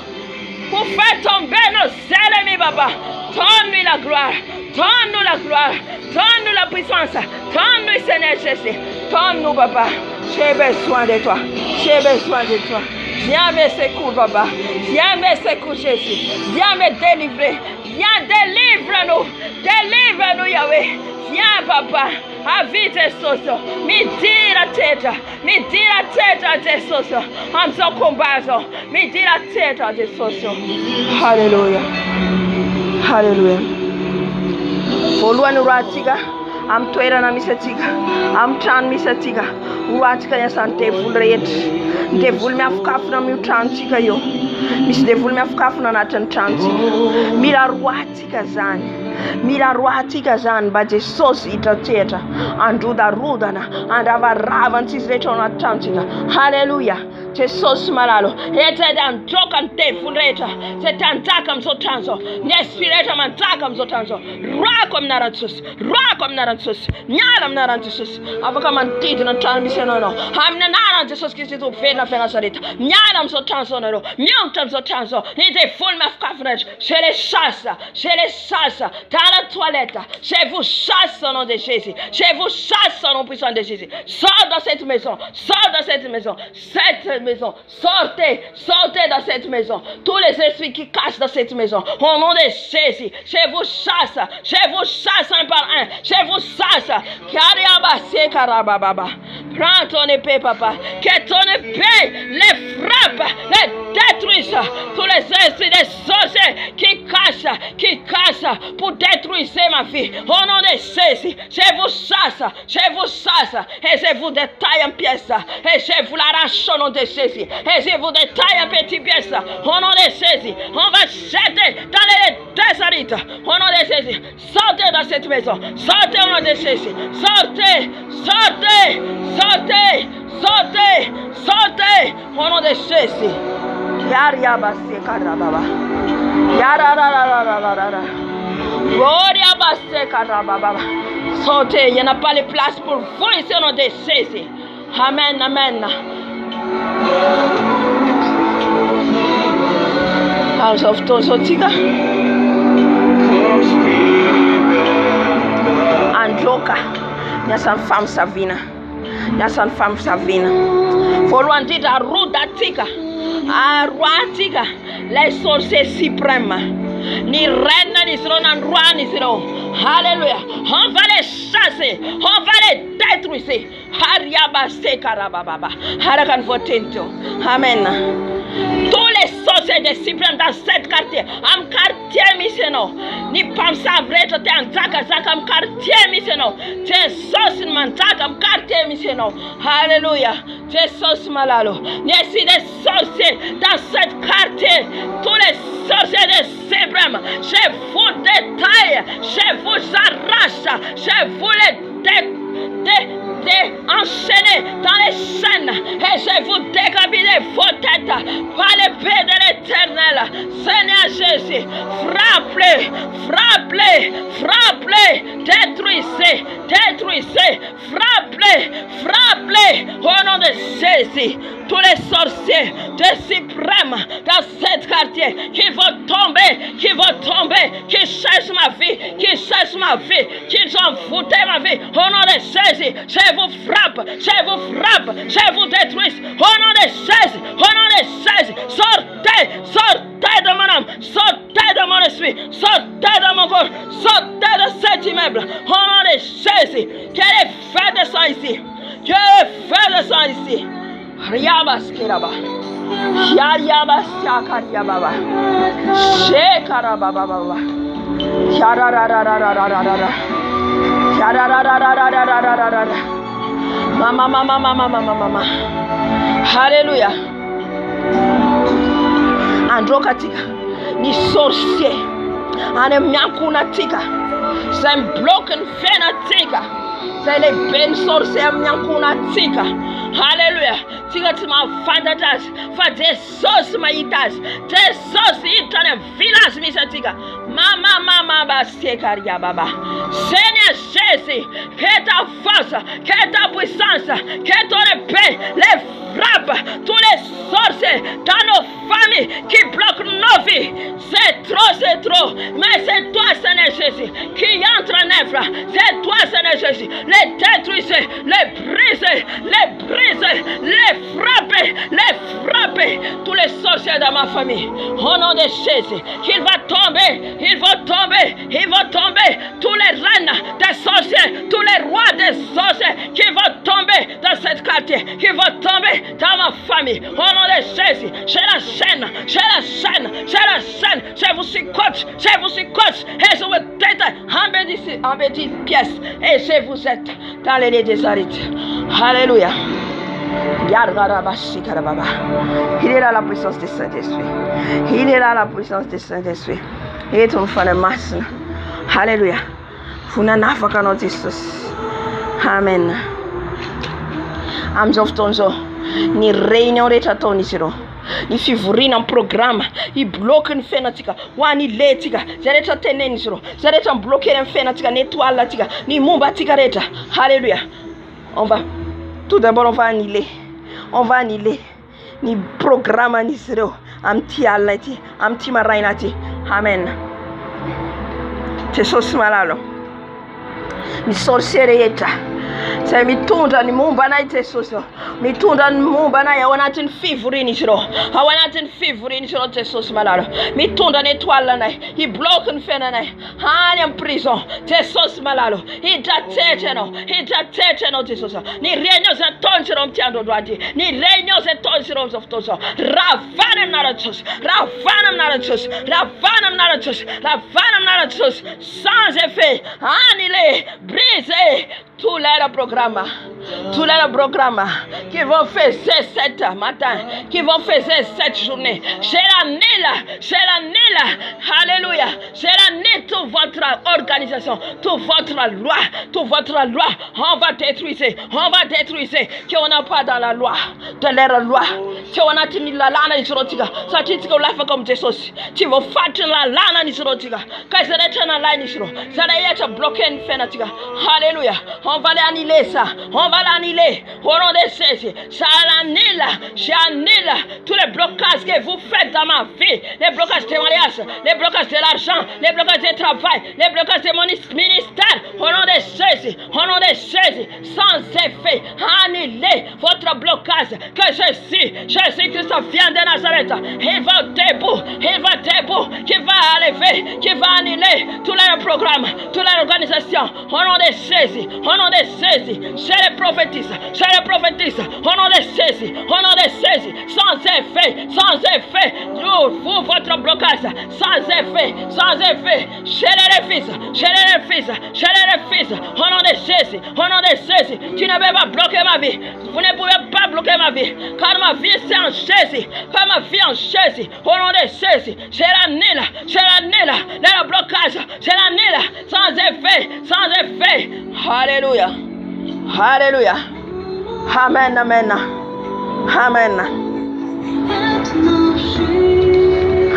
Pour faire tomber nos ennemis, Baba. Donne-lui la gloire. Donne-nous la gloire. Donne-nous la puissance. Donne-nous, Seigneur Jésus. Donne-nous, Papa. J'ai besoin de toi. J'ai besoin de toi. Viens me secourir, Papa. Viens me secourir, Jésus. Viens me délivrer. Viens, délivre-nous. Délivre-nous, Yahweh. Viens, Papa. Avvis tes sauces. Me dis la tête. Me dis la tête à tes sauces. En son combat. Me dis la tête à tes sauces. Alléluia. Alléluia. Follow Ratiga. I'm Twitter na misatiga. I'm Chan misatiga. Ratika ya sante fulret. Devul me afkafna mi trantika yo. Mis devul me afkafna na trantika. Mira Ratika zani. Mira Ratika zan ba Jesus itateta. Andu da rudana. Andava ravantis retona trantika. Hallelujah. Jesus malalo. Ete dan trokan te fulreta. Se tantaka msotanzo. Nespireta mantaka msotanzo. Rakom naransus. Rakom naransus. Nyalam naransus. Avaka mantiti na transmission no. Hamna naransus kisi tu fena fena sarita. Nyalam msotanzo no. Nyontam msotanzo. Nite full maf kafnet. Chez les chasses. Chez les chasses. Dans la toilette. Chez vous chasse au nom de Jésus. Chez vous chasse au nom puissant de Jésus. Sors dans cette maison. Sors dans cette maison. Cette maison. Sortez, sortez dans cette maison. Tous les esprits qui cachent dans cette maison. Au nom de Jésus. Chez vous chasse un par un. Chez vous chasse. Prends ton épée, papa. Que ton épée les frappe, les détruise. Tous les esprits des sorciers qui cachent pour détruire ma vie. Au nom de Jésus. Chez vous chasse. Et je vous détaille en pièces. Et je vous l'arrache au nom de Jésus. Et je vous détaille en petites pièces. Au nom de Jésus. On va jeter dans les désarites. Au nom de Jésus. Sortez dans cette maison. Sortez au nom de Jésus. Sortez. Au nom de Jésus. Yariabase karababa. Yarararararara. Gloriabase karababa. Sortez. Il n'y en a pas de place pour vous ici au nom de Jésus. Amen, amen. House of Tosotiga Androka. Yasan femme Savina. Follow Andita Rudatika. Arwatika. Les sorciers suprêmes. Ni reine ni siro ni roi ni siro. Alléluia. On va les chasser. On va les détruire. Hariabase karababa. Harakan votento. Amen. Tous les sorciers de suprêmes dans cette quartier. Am quartier miseno. Ni pam savre to te antaka zakam quartier miseno. Te sorciers mantaka am quartier miseno. Alléluia. Te sorciers malalo. Ni des sorciers dans cette quartier. Tous les sorciers de suprêmes. Je vous détaille. Je vous arrache. Je vous les enchaînez dans les chaînes et je vous décapite vos têtes par l'épée de l'Éternel. Seigneur Jésus, frappez, détruisez, frappez au nom de Jésus. Tous les sorciers de suprême dans cette quartier qui vont tomber, qui cherchent ma vie, qui ont foutu ma vie. Au nom de Jésus, je vous frappe, je vous détruis. Au nom de Jésus, sortez de mon âme, sortez de mon esprit, sortez de mon corps, sortez de cet immeuble. Au nom de Jésus, quel est fait de sang ici, Riabas Kiraba, Yariabas Yakariababa, Shekarababa, Yarararararararara, Yarararararararara, Mama. Hallelujah. Androkatika, ni sorcier, ane myankunatika, c'est bloqué fenatika. C'est les bennes sorcières myankunatika. Alléluia. Tika fantatas. Fa Jesus maitas. Jesus itane vilas misatika. Mama basekaria baba. Seigneur Jésus, que ta force, que ta puissance, que ton épée les frappe tous les sorciers dans nos familles qui bloquent nos vies. C'est trop. Mais c'est toi, Seigneur Jésus, qui entre en œuvre. C'est toi, Seigneur Jésus. Les détruisez, les brisez, les frappez. Tous les sorciers dans ma famille. Au nom de Jésus, qu'il va tomber. Tous les reines des sorciers, tous les rois des sorciers qui vont tomber dans cette quartier, qui vont tomber dans ma famille. Au nom de Jésus, j'ai la chaîne. Je vous supplie, et je vous tête en petites pièces, et je vous êtes dans les des arides. Alléluia. Il est là la puissance du Saint-Esprit. Il est un fan de masse. Alléluia. Funana fakano Jesus. Amen. Amzof tonzo. Ni réunion reta toni siro. Ni fivurina programme. I bloque ni fenatika. Wani letika. Zareta teneni siro. Zareta bloquer en fenatika. Netwala tika. Ni mumba tika reta. Alléluia. Tout d'abord on va annuler. Ni programme ni siro. Amti alati. Amti marainati. Amen. Jesus malalo. Ni sorciere yeta. Sai mitunda ni mumba na Jesus. Mitunda ni mumba na ya wanatin fivuri shiro. Hawanatin fivuri shiro Jesus malalo. Mitunda ni twala na. He broken fena na. Hani en prison. Jesus malalo. He dateche no Jesus. Ni regno se tonsiro mtiando doati. Ni regno se tonsiro of toso. Ravanam na Jesus. Sans effet. Annulé. Brisé. Tout le programme qui vont faire cette matin, qui vont faire cette journée. C'est la nil. Alléluia. C'est la nil toute votre organisation, toute votre loi. On va détruire. Qui on n'a pas dans la loi, de leur loi. Qui on a tenu la lana ni surotiga. Ça dit que la fait comme Jesus. Tu vas faire la lana ni surotiga. Quand c'est le temps la ni suro. Ça va être bloqué une fenatiga. Alléluia. On va l'annuler ça. Au nom de Jésus. J'annule tous les blocages que vous faites dans ma vie. Les blocages de mariage, les blocages de l'argent, les blocages de travail, les blocages de mon ministère. Au nom de Jésus. Sans effet. Annulez votre blocage. Que Jésus-Christ vient de Nazareth. Il va debout. Qui va lever. Qui va annuler tous les programmes, toute l'organisation. Au nom de Jésus. Je le prophétise. Au nom de Jésus. Sans effet. Vous, votre blocage. Sans effet. Je le refuse. Au nom de Jésus. Tu ne peux pas bloquer ma vie. Vous ne pouvez pas bloquer ma vie. Car ma vie c'est en Jésus. Au nom de Jésus. Je l'annule. Le blocage. Je l'annule. Sans effet. Alléluia.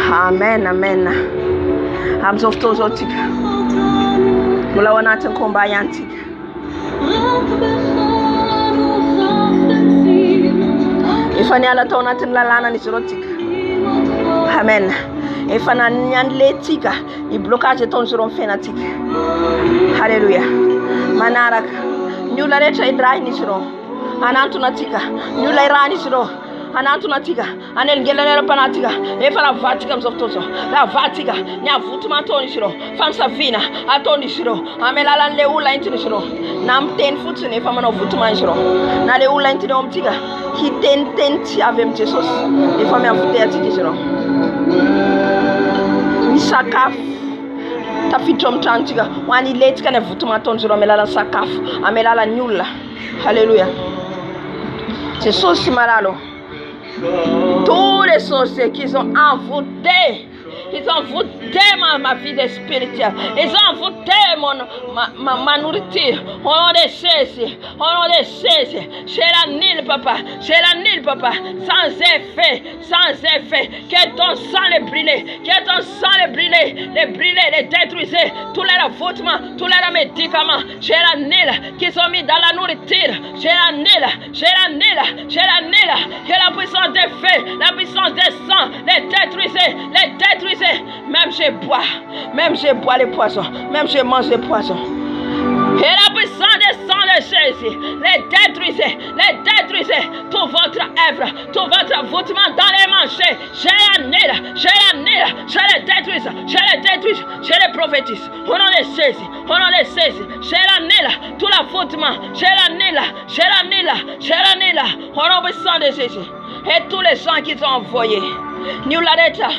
Amen. Amzof tozo tika. Mula wanatin kombayan tika. Ifani ala tonatin lalana ni sirotika. Amen. Ifana nyan letika. I blocage ton siron fenatika. Hallelujah. Manaraka. Nyula recha idrai ni siro. Anantunatika. Nyula irani siro. Anantunatika. Anel gelera panatika. Efa la vatika mzoftoso. La vatika. Nya vutuma toni siro. Famsa vina. Atoni siro. Amelala leula intini siro. Nam ten futsu ne fama no vutuma siro. Na leula intini omtika. Ki ten ti avem Jesus. Efa me avute atiki siro. Misakafu. Tafitro mtantiga wani late kana vutuma tonziro amelala sakafu amelala nyula. Alléluia. C'est sauce malalo. Tous les sorciers qui sont envoûtés Ils ont voûté ma vie de spirituelle. Ils ont voûté ma nourriture. Au nom de Jésus. Au nom de Jésus. Chez la Nil, papa. Chez la Nil, papa. Sans effet. Sans effet. Que ton sang les brûle. Que ton sang les brûle. Les brûler, les détruire. Tous les voûtements, tous les médicaments. Chez la Nil. Qui sont mis dans la nourriture. Chez la Nil. Chez la Nil. Chez la Nil. Que la puissance des feux. La puissance des sangs. Les détruisez. Les détruisez. Même je bois les poissons. Même je mange les poissons. Et la puissance des sangs de Jésus, les détruisez, tout votre œuvre, tout votre voûtement dans les manches, chez la Nil, je les détruise, je les prophétise, au nom de Jésus, chez la Nil, tout le voûtement, chez la Nil, au nom puissant de Jésus, et tous les gens qu'ils ont envoyés, nous l'arrêtons.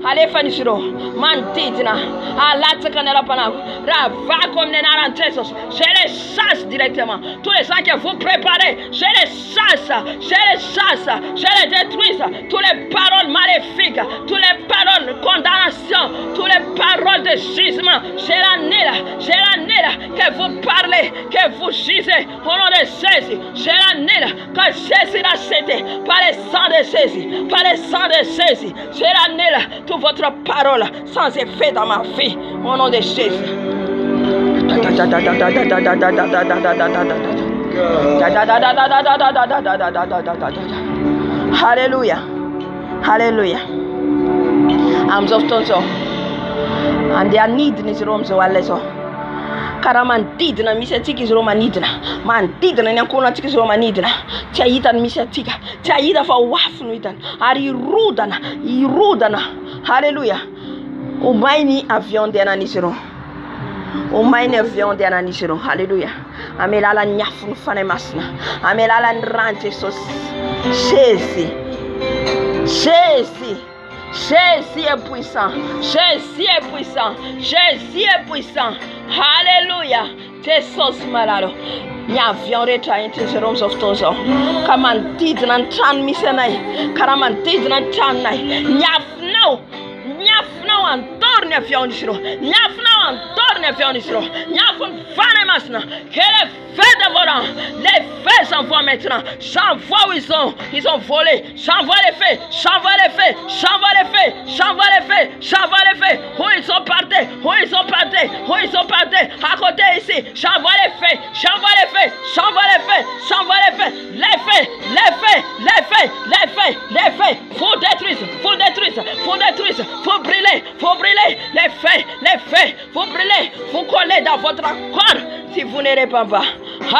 Allez, Fanishiro, Mantidina, Alatskanela Panam, Rava comme les Narantesos, je les chasse directement. Tous les gens que vous préparez, je les chasse, je les détruise. Toutes les paroles maléfiques, toutes les paroles de condamnation, toutes les paroles de jugement, chez la Nil, que vous parlez, que vous jugez, au nom de Jésus, chez la Nil, que Jésus l'a cédé, par le sang de Jésus, chez la Nil, toute votre parole sans effet dans ma vie, au nom de Jésus. Hallelujah. Hallelujah. I'm just so. And their need is room so aleso. Karamantidna misatiki is romanidna. Mantidna nakuna tiki is romanidna. Chaitan misatika. Chaida for wafnuitan. Ari rudana. Hallelujah. Umaini avion de ananisero. Umaini avion de ananisero. Hallelujah. Amelala nyafun fane masna. Amelala nrante sos. Jésus est puissant. Jésus est puissant. Jésus est puissant. Hallelujah. Jesus malalo. Nya vioreta into the rooms of Tozo. Kamantid nan chan misenai. Karamantid nan chan nai. Nyafno antorne fionishro. Nyafno antorne fionishro. Nyafun fane masna. Quel fait dévorant. Les faits s'envoient maintenant. J'envoie où ils ont volé. J'envoie les faits. Où ils sont partis. À côté ici. J'envoie les faits. Les faits. Faut détruire. Faut brûler. Les faits. Faut brûler. Faut coller dans votre corps. Si vous ne répondez pas.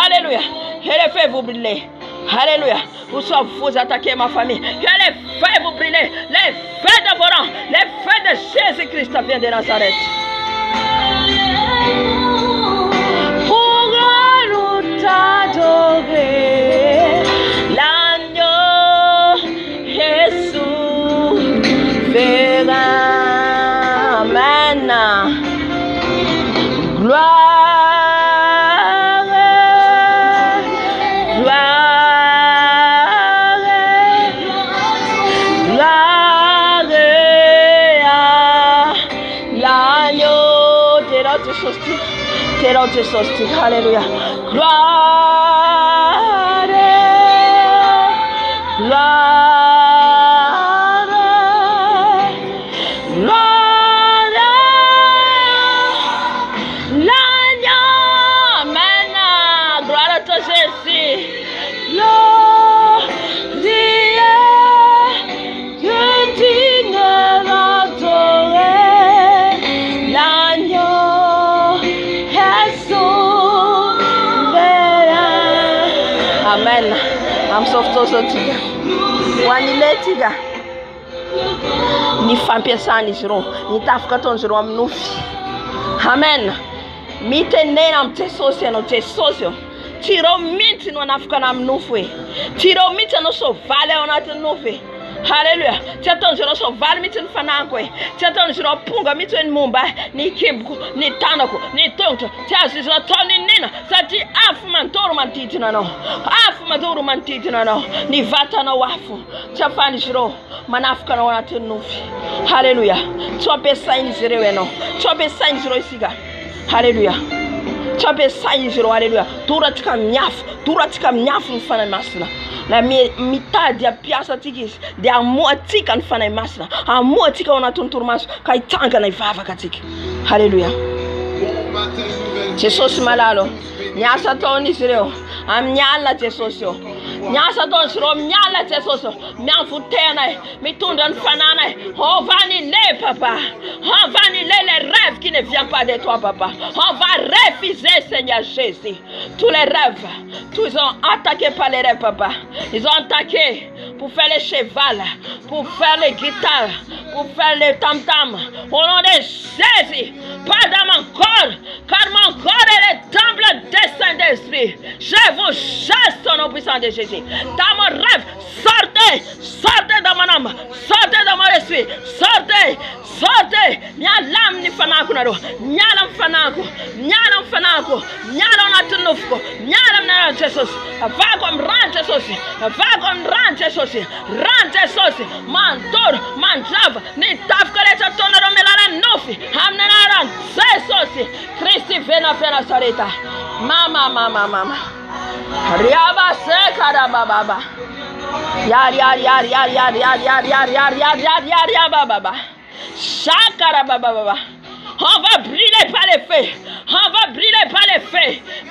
Alléluia. Et les faits vous brûler. Alléluia. Vous attaquez ma famille. Que les faits vous brûler. Les faits dévorants. Les faits de Jésus-Christ vient de Nazareth. Pour nous t'adorer, l'agneau Jésus verra maintenant. Gloire. Hallelujah. Tiga wanile tiga ni fampia sani zero ni tafka ton zero amnufi amen mite nena mtesosio no tesosio tiro miti no nafka na mnufwe tiro miti no so vale onate nufe Haleluya. Tiatonjiro so vale mitun fanakwe. Tiatonjiro punga mitun mumbai. Ni kibku, ni tanako, ni tonto. Tiatonjiro toni nina. Sati afu mantoro mantiti na no. Afu mantoro mantiti na no. Ni vata na wafu. Tiafanjiro manafka na wanatenufi. Haleluya. Tuape saini zirewe no. Tuape saini ziro isiga. Haleluya. Tuape saini ziro. Haleluya. Turatika mnyafu mfana masina. Na mitadi ya piasa tikis de amuatika nfana masina. Amuatika wanatunturmasu kaitanga na ivava katiki. Haleluya. Jesus malalo. Nyasa toni zireo. Amnyala Jesus yo. Nyasa ton siro mnyala Jesus myanfutena mitunda nfanana on va annuler papa, on va annuler les rêves qui ne viennent pas de toi papa, on va refuser Seigneur Jésus tous les rêves. Tous ils ont attaqué par les rêves papa, ils ont attaqué pour faire les chevals, pour faire les guitares, pour faire les tam-tam. Au nom de Jésus, pas dans mon corps, car mon corps est le temple du Saint-Esprit. Je vous chasse au nom puissant de Jésus. Dans mon rêve, sortez dans mon âme, sortez dans mon esprit, sortez. Nyalam ni fanako nado, nyalam fanako, nyalam natunufko, nyalam na Jesus. Vakom ran Jesus, mantor, manjava, ni tafkale chatona romelana nofi, hamnaran Jesus. Christi vena sareta. Mama. Riaba sekara baba. Yar baba. Shakara baba. On va brûler par les feux.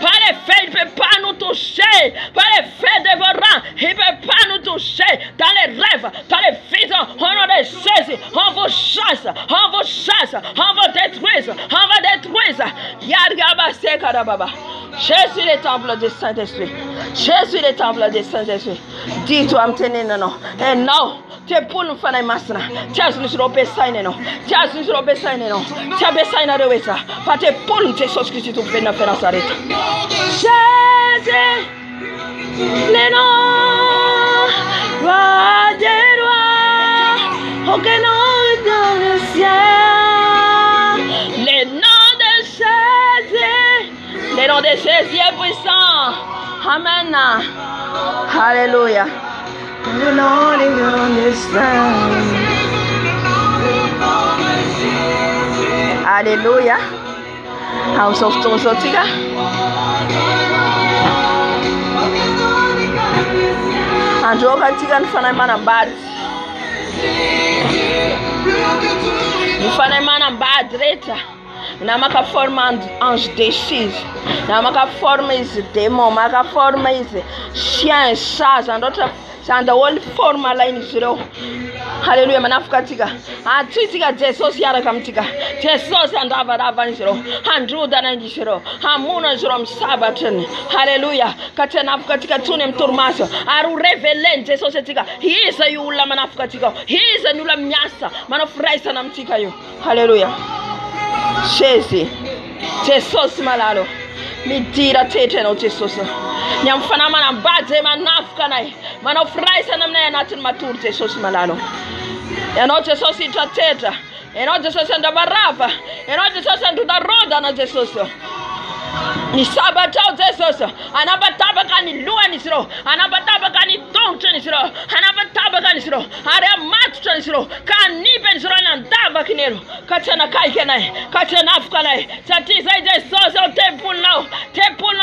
Par les feux, il ne peut pas nous toucher. Par les feux dévorants, il ne peut pas nous toucher. Dans les rêves, dans les visions, on a des choses. On vous chasse. On vous détruise. Yargaba sekara baba. Je suis le temple du Saint-Esprit. Dis-toi, non. Et non. Tu pour nous faire une masse. Tu as nous sur le sign non. Tu as besoin de wesa. Pas te pour nous Jesus Christ tu fais na faire ça arrête. Jésus. Le nom roi des rois. Au nom du ciel. Le nom de Jésus. Le nom de Jésus est puissant. Amen. Alléluia. You know they understand. Hallelujah. House of Tonsotiga. Anjoka tiga nifana mana bad. Nifana mana bad reta. Na maka forma ange dessis. Na maka forma is démon. Maka forma is chien, chat, and d'autres. And the whole formal line is zero. Hallelujah, manafukatika. Atwitika Jesus yara kamtika. Jesus and Ava zero. Andrew dana zero. Hamuna zero msabatani. Hallelujah. Katena fukatika tune mturmaso. Aru revelen Jesus etika. He is a yula manafukatika. He is a nula mnyasa. Manofraisa na mtika yo. Hallelujah. Jesus malalo. Midira tete no Jesus. Nyamfana mana badze manafka nai. Manofraisa namna ya natin matur Jesus malalo. Eno Jesus itateta. Eno Jesus ndabarava. Eno Jesus ndudaroda na Jesus. Ni sabatao Jesus. Anabataba kani lua nisiro. Anabataba kani tonto nisiro. Anabataba kani nisiro. Area matu nisiro. Kanibe nisiro na ndava kinero. Katana kaike nai. Katana afka nai. Sati zai Jesus temple now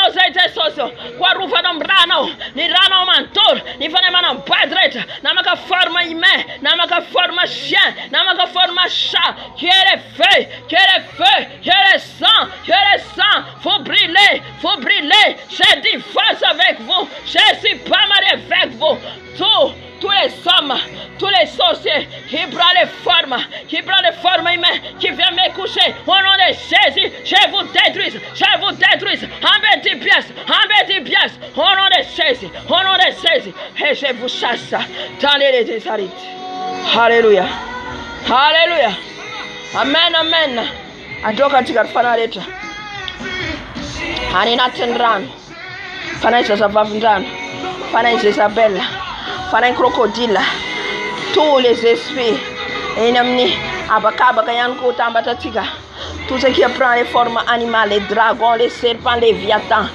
zai Jesus. Kwa rufa na mrano. Ni rano mantor. Ni fane mana padreta. Na maka forma ime. Na maka forma chien. Na maka forma chat. Qui est le feu. Qui est le feu. Qui est le sang. Faut brûler. J'ai dit face avec vous. Je suis pas marié avec vous. Tous les hommes, tous les sorciers qui prennent les formes humaines, qui viennent me coucher au nom de Jésus, je vous détruise. En petits pièces, au nom de Jésus, et je vous chasse dans les déserts. Alléluia. Amen. Atoka tikafana leta. Anina tendran. Fana Isabella. Fana crocodile. tous les esprits ennemis, tout ce qui prend les formes animales, les dragons, les serpents, les viatans.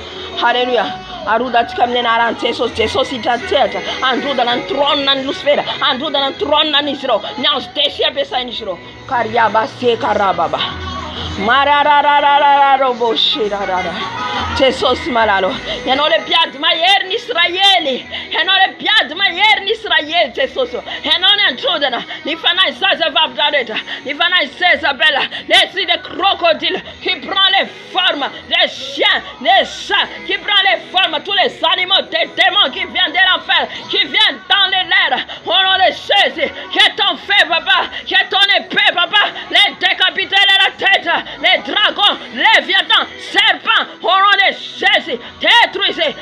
Alléluia. Aruda tikaminara teso sita teta andu dalam tron nan lusfera andu dalam tron nan isro nyang stesia besa nisro karya base karababa mararararara robo shirarara teso smalalo yano le piad mayer ni Israeli yano le piad mayer ni Israel teso so yano ne trudana ni fana isaza vavdareta ni fana isaza bella l'esprit de crocodile qui prend les formes des chiens des chats qui prend les formes tous les animaux des démons qui viennent de l'enfer qui viennent dans les airs au nom de Jésus qui est ton feu papa qui est ton épée papa les décapiter de la tête les dragons les viatans serpents au nom de Jésus détruisez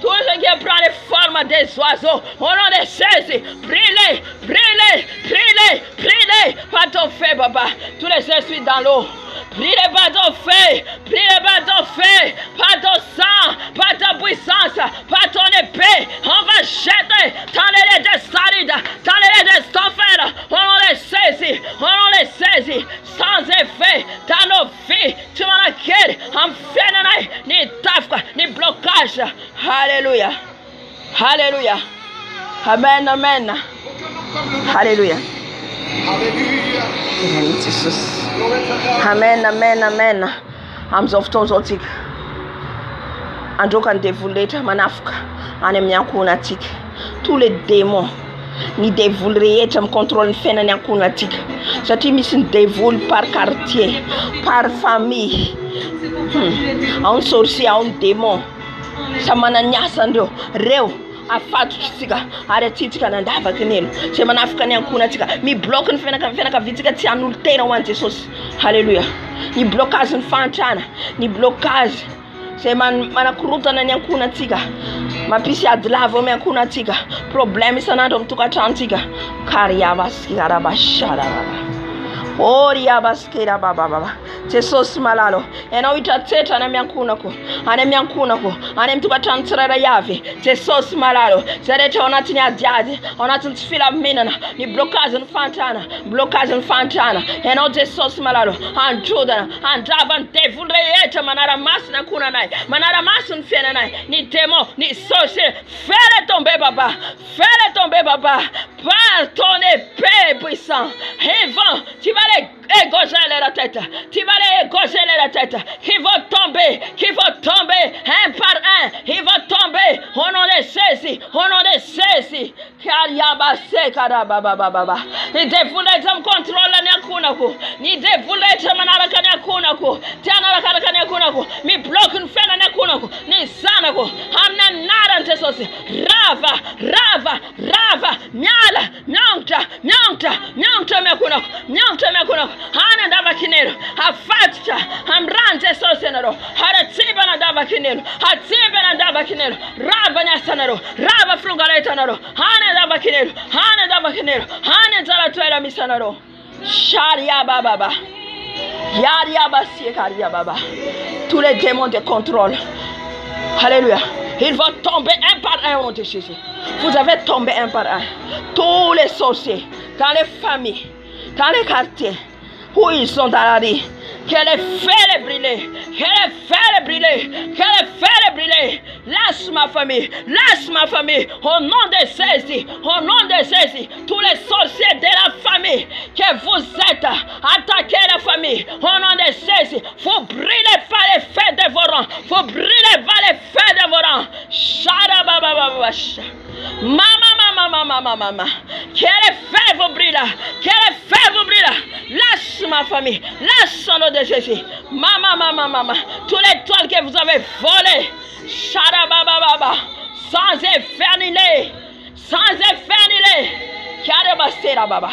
tout ce qui prend les formes des oiseaux au nom de Jésus brûlez par ton feu papa tous les esprits dans l'eau brûlez par ton feu par ton sang par ta puissance par ton épée on va jeter dans les de Sarida dans les de Stoffer on les saisit sans effet dans nos vies tu m'en acquiers en fait ni tafka ni blocage. Alléluia amen alléluia amen amzoftozotik andokan devuleta manafka anemnyakunatik tous les démons ni devulreyeta contrôle fena nyakunatik sati misin devul par quartier par famille un sorcier un démon samana nyasando reu afatu tsika aretitika na ndava kenelo semana afukani yankuna tika mi block fena ka vitika tianul tena wan Jesus. Hallelujah. Ni blocage nfantana ni blocage seman manakuruta na yankuna tika mapisi adlavo me yankuna tika problem sana ndo mtuka tantika kariya baskira bashara Oria baskira baba Jesus malalo ena witateta na myankunako ane mtuka tantrara yave Jesus malalo serete onatini adiade onatini fila minana ni blocage nfantana ena Jesus malalo anjuda andavan devulre yeta manara masna kuna nai manara masun fena nai ni demo ni sorcier fais-le tomber baba par ton épée puissant et vent tu vas les égorger la tête qui vont tomber un par un ils vont tomber au nom de Jésus car yabase karababa ni devule tam contrôle na kunako ni devule tam na rakanya kunako tana rakanya kunako mi block nfena na kunako ni sana ko amna nara ntesosi rava nyala nyonta mekunako hana ndava kinero afatcha amrante sosenero haratsiba na ndava kinero rava nyasanero rava frungaletanero hana ndava kinero hana ndava twela misanero sharia baba yaria basie karia baba tous les démons de contrôle. Alléluia. Ils vont tomber un par un au nom de Jésus. Vous avez tombé un par un. Tous les sorciers, dans les familles, dans les quartiers, où ils sont dans la rue, qu'elle fait les brûler. Laisse ma famille. Au nom de Jésus, tous les sorciers de la famille, que vous êtes, attaquez la famille. Au nom de Jésus, vous brûlez par les feux dévorants. Mama. Quel feu vous brûle. Lâche ma famille. Lâche au nom de Jésus. Mama. Tous les toiles que vous avez volées. Baba. Sans éternité. Baba.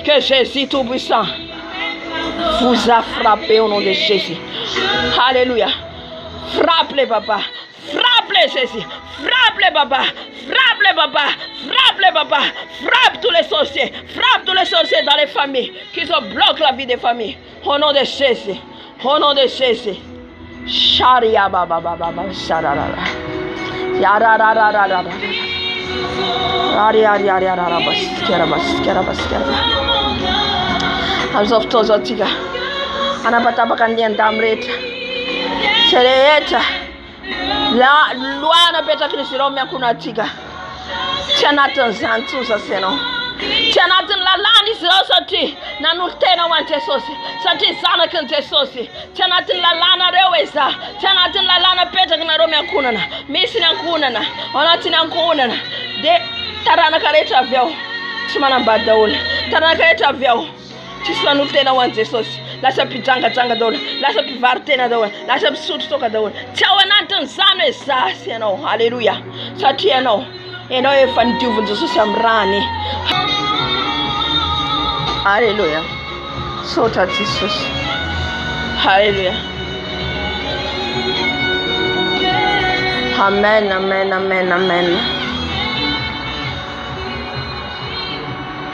Que Jésus tout-puissant vous a frappé au nom de Jésus. Alléluia. Frappe-les, papa. Frappe-les, Jésus. Frappe-les, papa. Frappe tous les sorciers. Frappe tous les sorciers dans les familles qui se bloquent la vie des familles. Au nom de Jésus. Sharia baba. Yararararara. Amizao fotoana zao tika anapatapaka ny andamy rehetra tsy rehetra loana petraky ny zirao miankona atika tsy anatin'izany tsoza senao tsy anatin'ny lalàna izy ireo satria nanolo tena ho an'i Jesosy satria zanaky ny Jesosy tsy anatin'ny lalàna reo eza tsy anatin'ny lalàna petraky nareo miankonana misy ny ankonana ao anatin'ny ankonana dia taranaka rehetra avy ao tsy manambady daholo taranaka rehetra avy ao tsisy nanolo tena ho an'i Jesosy lasa mpijangajanga daholo lasa mpivary tena daholo lasa mpisotro toka daholo tsy ao anatin'izany hoe zasy ianao halleluja satria ianao efa nidiovin' Jesosy amin'ny rany halleluja sotra Jesosy halleluja amen amen amen amen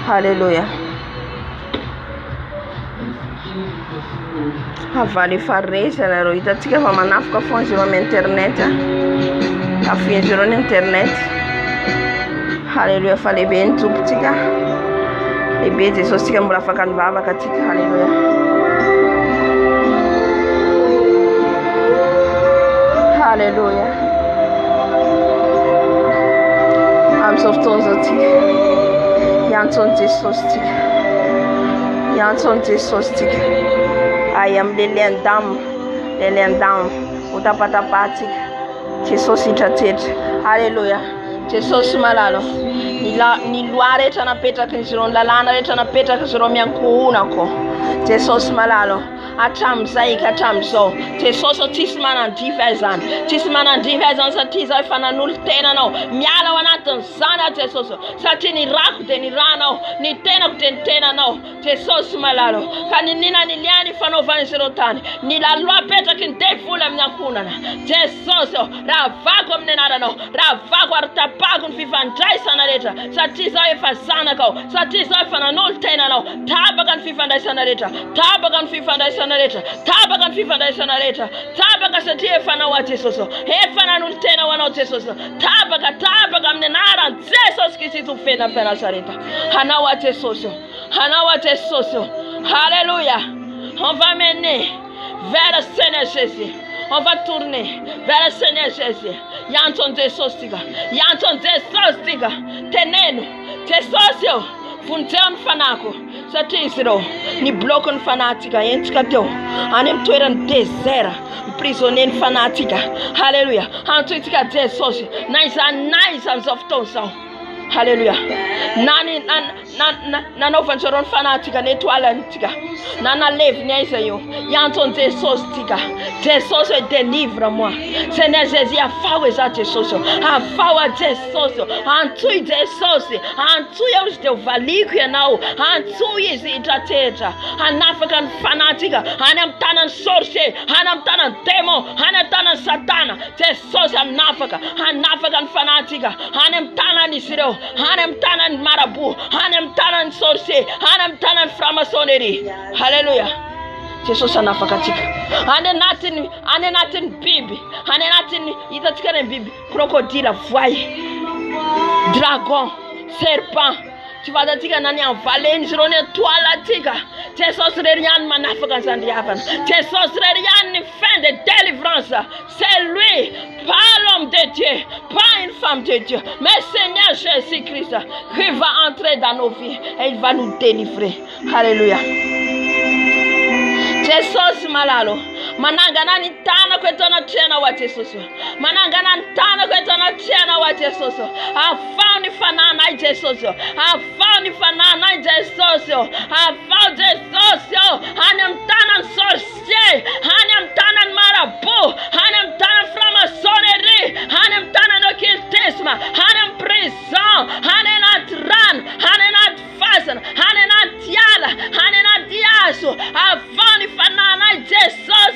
halleluja avaly faresa nareo hitatsika fa manafoka foana zero amin'ny internet afiany zero ny internet halleluja fa lehibe ny tompotsika lehibe Jesosy tsika mbola afaka nivavaka atsika halleluja halleluja amizao fotoana zao tsika iantsony Jesosy tsika iantsony Jesosy tsika ay amin'ny lelean-damo ho tapatapatsika Jesosy hitratretra halleluja Jesosy malalo ny loa rehetra napetraky ny zireo ny lalàna rehetra napetraky zireo miankonako Jesosy malalo hatramizay ka hatramizao Jesosy tsisy manandrify azy zany tsisy manandrify azy zany satria zao efa nanolo tenanao miala ao anatin'izany a Jesosy satria ny rako dia ny ranao ny tenako dia ny tenanao Jesosy malalo ka ninina ny liany fanaovany zireo tany ny laloa petraky ny devoly amin'ny ankonana Jesosy raha vako amin'ny anaranao raha vako ary tapako ny fifandraisana rehetra satria zao efa zanakao satria zao efa nanolo tenanao tapaka ny fifandraisana rehetra tapaka ny fifandraisana rehetra tapaka ny fifandraisana rehetra tapaka satria efa nao a Jesosy efa nanolo tena ho anao Jesosy tapaka amin'ny anaran Jesosy Kristy fena Nazareta hanao a Jesosy halleluja on va mener vers le Seigneur Jésus on va tourner vers le Seigneur Jésus yanton Jesosy tika teneno Jesosy funzeo ny fanako satria izy ireo ny bloko ny fanatsika entsika teo any amin'ny toerany désert prisonnier ny fanatsika halleluja antsoitsika Jesosy na iza amizao fotoana zao halleluja nanaovany zareo ny fanatsika ny étoilentsika na naleviny aiza io iantsony Jesosy tika Jesosy délivre moi Seigneur Jésus afao eza Jesosy afao a Jesosy antsoy Jesosy antsoy ao izy dia hovaliko ianao antsoy izy hitratrehitra hanafaka ny fanatsika any amin'ny tanany sorcier any amin'ny tanany démon any amin'ny tanany satana Jesosy hanafaka ny fanatsika any amin'ny tanany izy ireo any amin'ny tanany marabout any amin'ny tanany sorcier any amin'ny tanany franc-maçonnerie halleluja Jesosy hanafaka atsika any anatin'ny biby any anatin'ny hitatsika ny biby crocodile voay dragon serpent tsy fatatsika na ny anvaleny zireo ny étoile atsika Jesosy rery ihany manafaka an'izany riavana Jesosy rery ihany ny fin de délivrance c'est lui pas l'homme de Dieu pas une femme de Dieu mais Seigneur Jésus-Christ qui va entrer dans nos vies et il va nous délivrer halleluja Jesosy malalo manangana ny tanako eto anatrehana ho a Jesosy manangana ny tanako eto anatrehana ho a Jesosy afao ny fananay Jesosy afao ny fananay Jesosy afao Jesosy any amin'ny tanany sorcier any amin'ny tanany marabout any amin'ny tanany franc-maçonnerie any amin'ny tanany occultisme any amin'ny prison any anaty rano any anaty fasana any anaty ala any anaty azo afao ny fananay Jesosy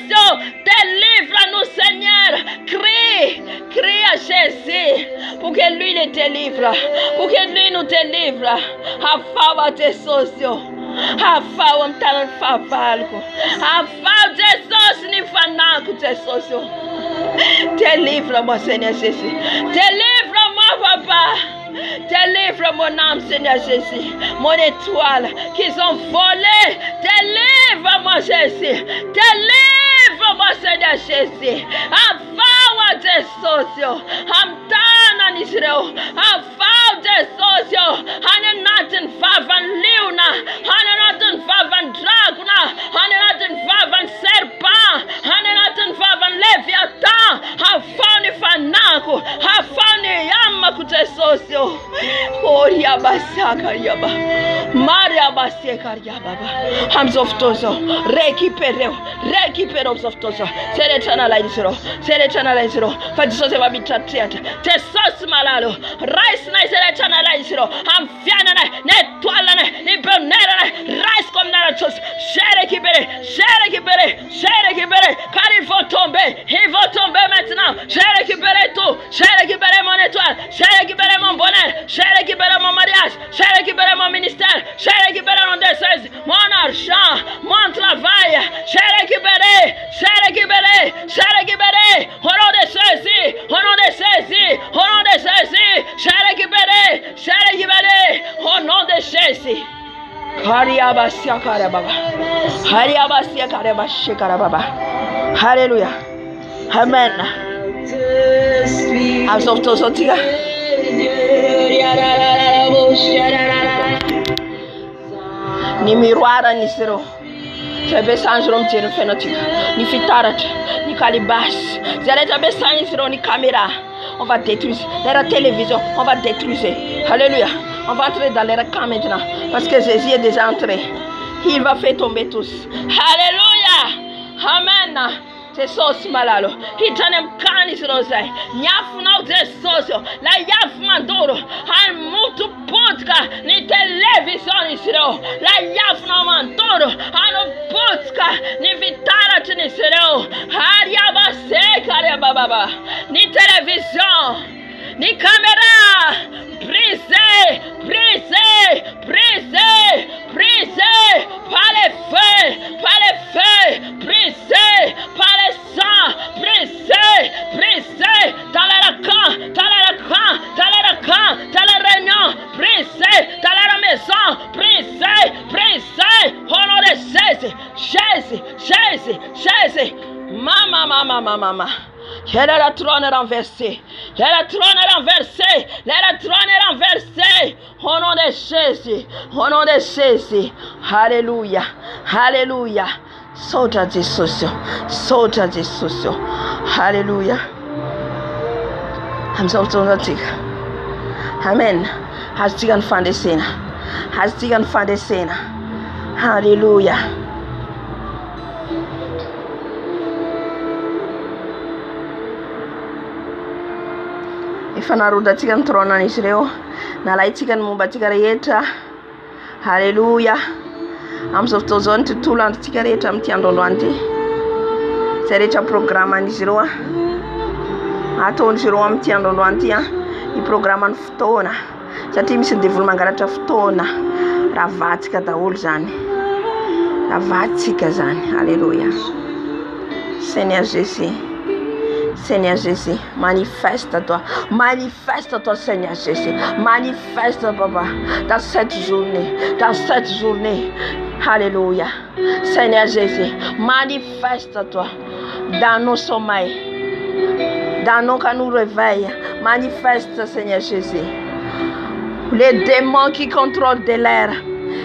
délivre-nous Seigneur crie à Jésus pour que lui le délivre pour que lui nous délivre afao a Jesosy afao amin'ny tanany fahavaloko afao Jesosy ny fanako Jesosy délivre-moi Seigneur Jésus délivre-moi papa Délivre mon âme, Seigneur Jésus. Mon étoile qu'ils ont volé. Délivre-moi, Jésus. Délivre-moi, Seigneur Jésus. Avawa des sociaux. Amtana Nisreo. Avaw des sociaux. Hananatin Vavan Liuna. Hananatin Vavan Draguna. Hananatin Vavan Serpent. Hananatin Vavan Leviathan. Hafani Fanaku. Hafani Yamaku des sociaux. Oria Basaka Yaba. Maria Baseka Yaba. Hamsoftoso. Récupérez Hamsoftoso. C'est l'éternel Aïsro. C'est l'éternel Aïsro. Fadiso se va bitratriate. Te sos malalo. Rise na c'est l'éternel Aïsro. Amfiana na. Nettoile na. Ibonera na. Rise comme dans la chose. J'ai récupéré. Car il faut tomber maintenant. J'ai récupéré tout. J'ai récupéré mon étoile. J'ai récupéré mon bonheur. J'ai récupéré mon mariage. J'ai récupéré mon ministère. J'ai récupéré mon décès. Mon argent. Mon travail. J'ai récupéré. Au nom de Jésus. J'ai récupéré. Au nom de Jésus. Hallelujah. Amen. Amsoftosotiga. Ni miroir ni sero. Sabe sanjrom tien phénotype. Ni fitarat, ni calibash. Zalé tabe sanjrom ni caméra. On va détruire la télévision, on va détruire. Alléluia. On va entrer dans les camps maintenant parce que Jésus est déjà entré. Il va faire tomber tous. Alléluia. Amen. Jesus malalo. Hitanem kanis rozai. Nyafuna Jesus. La yafman doro. Al mutu podcast ni television isiro. La yafna mandoro. Al podcast ni vitara tinisiro. Hariaba sekare baba. Ni television. Ni caméra. Brisez. Par les feux. Brisez. Par les sang. Brisez. Dans les camps. Dans les réunions. Brisez. Dans la maison. Brisez. Au nom de Jésus. Mama. Let la trône renversée. Au nom de Jésus. Alléluia. Solta de socio. Alléluia. Amen. Hastigan fan de cena. Alléluia. Ifanaruda tigan trona nisreo. Nalai tigan mumba tigareta. Alléluia. Amsoftozon tutuland tigareta mtiandolwanti. Serecha programa nisreo. Aton nisreo mtiandolwanti ya. I programa ftona. Satria misy développement ftona. Ravatsika daholo zany. Ravatsika zany. Alléluia. Seigneur Jésus, manifeste-toi, Seigneur Jésus, manifeste, Papa, dans cette journée, alléluia, Seigneur Jésus, manifeste-toi dans nos sommeils, quand nous réveille, manifeste, Seigneur Jésus, les démons qui contrôlent de l'air,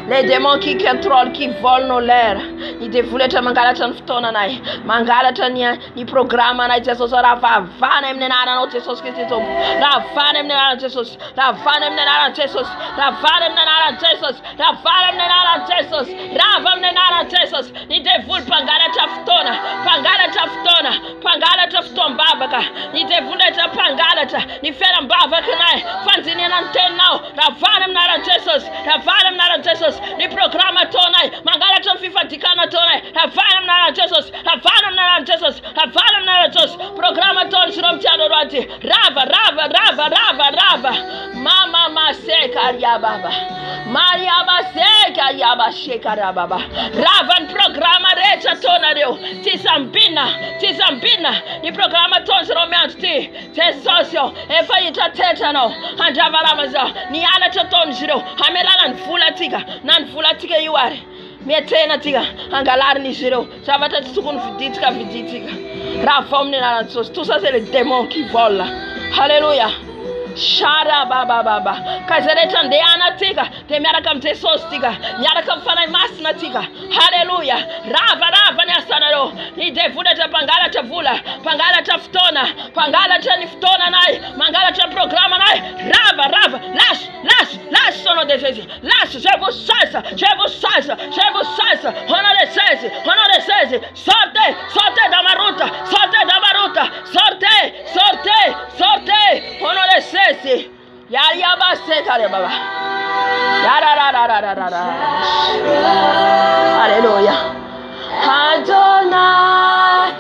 les démons qui contrôlent, qui volent nos l'air. Ni devuleta mangalatan ftonanai. Mangalatania ni programa na Jesus rava vanem nenara no Jesus Cristo. Ravanem nenara Jesus. Ravanem nenara Jesus. Ravam nenara Jesus. Ni devul pangalata fton babaka. Ni devuleta pangalata. Ni feram babaka nai. Fanzini nantenau. Ravanem nenara Jesus. Ni programa tonai. Mangalatan FIFA dikana tonai. Ravanem nenara Jesus. Programa ton sirom tiano rati. Rava. Mama maseka ya baba. Maria baseka ya ya ba shekara baba ravan programa recha tonareo tisambina ni programa tonsero mianti te socio e faita tetano anjavaramaza ni ala totonjiro amelala nfula tika yuare metena tika angalar ni zero savata tsukun viditika rafomne na sos tout ça c'est le démon qui vole. Alléluia. Shara baba kazereta ndeana tika temyara kamte sostika nyara kamfana masna tika. Haleluya. Rava ni asanaro ni devuda ta pangala ta vula pangala ta ftona pangala ta niftona nai mangala ta programa nai rava lâche sono de Jésus lâche je vous chasse honore de Jésus sortez dans ma route sortez honore de Jésus ya ba sekare baba Alléluia. Adonai,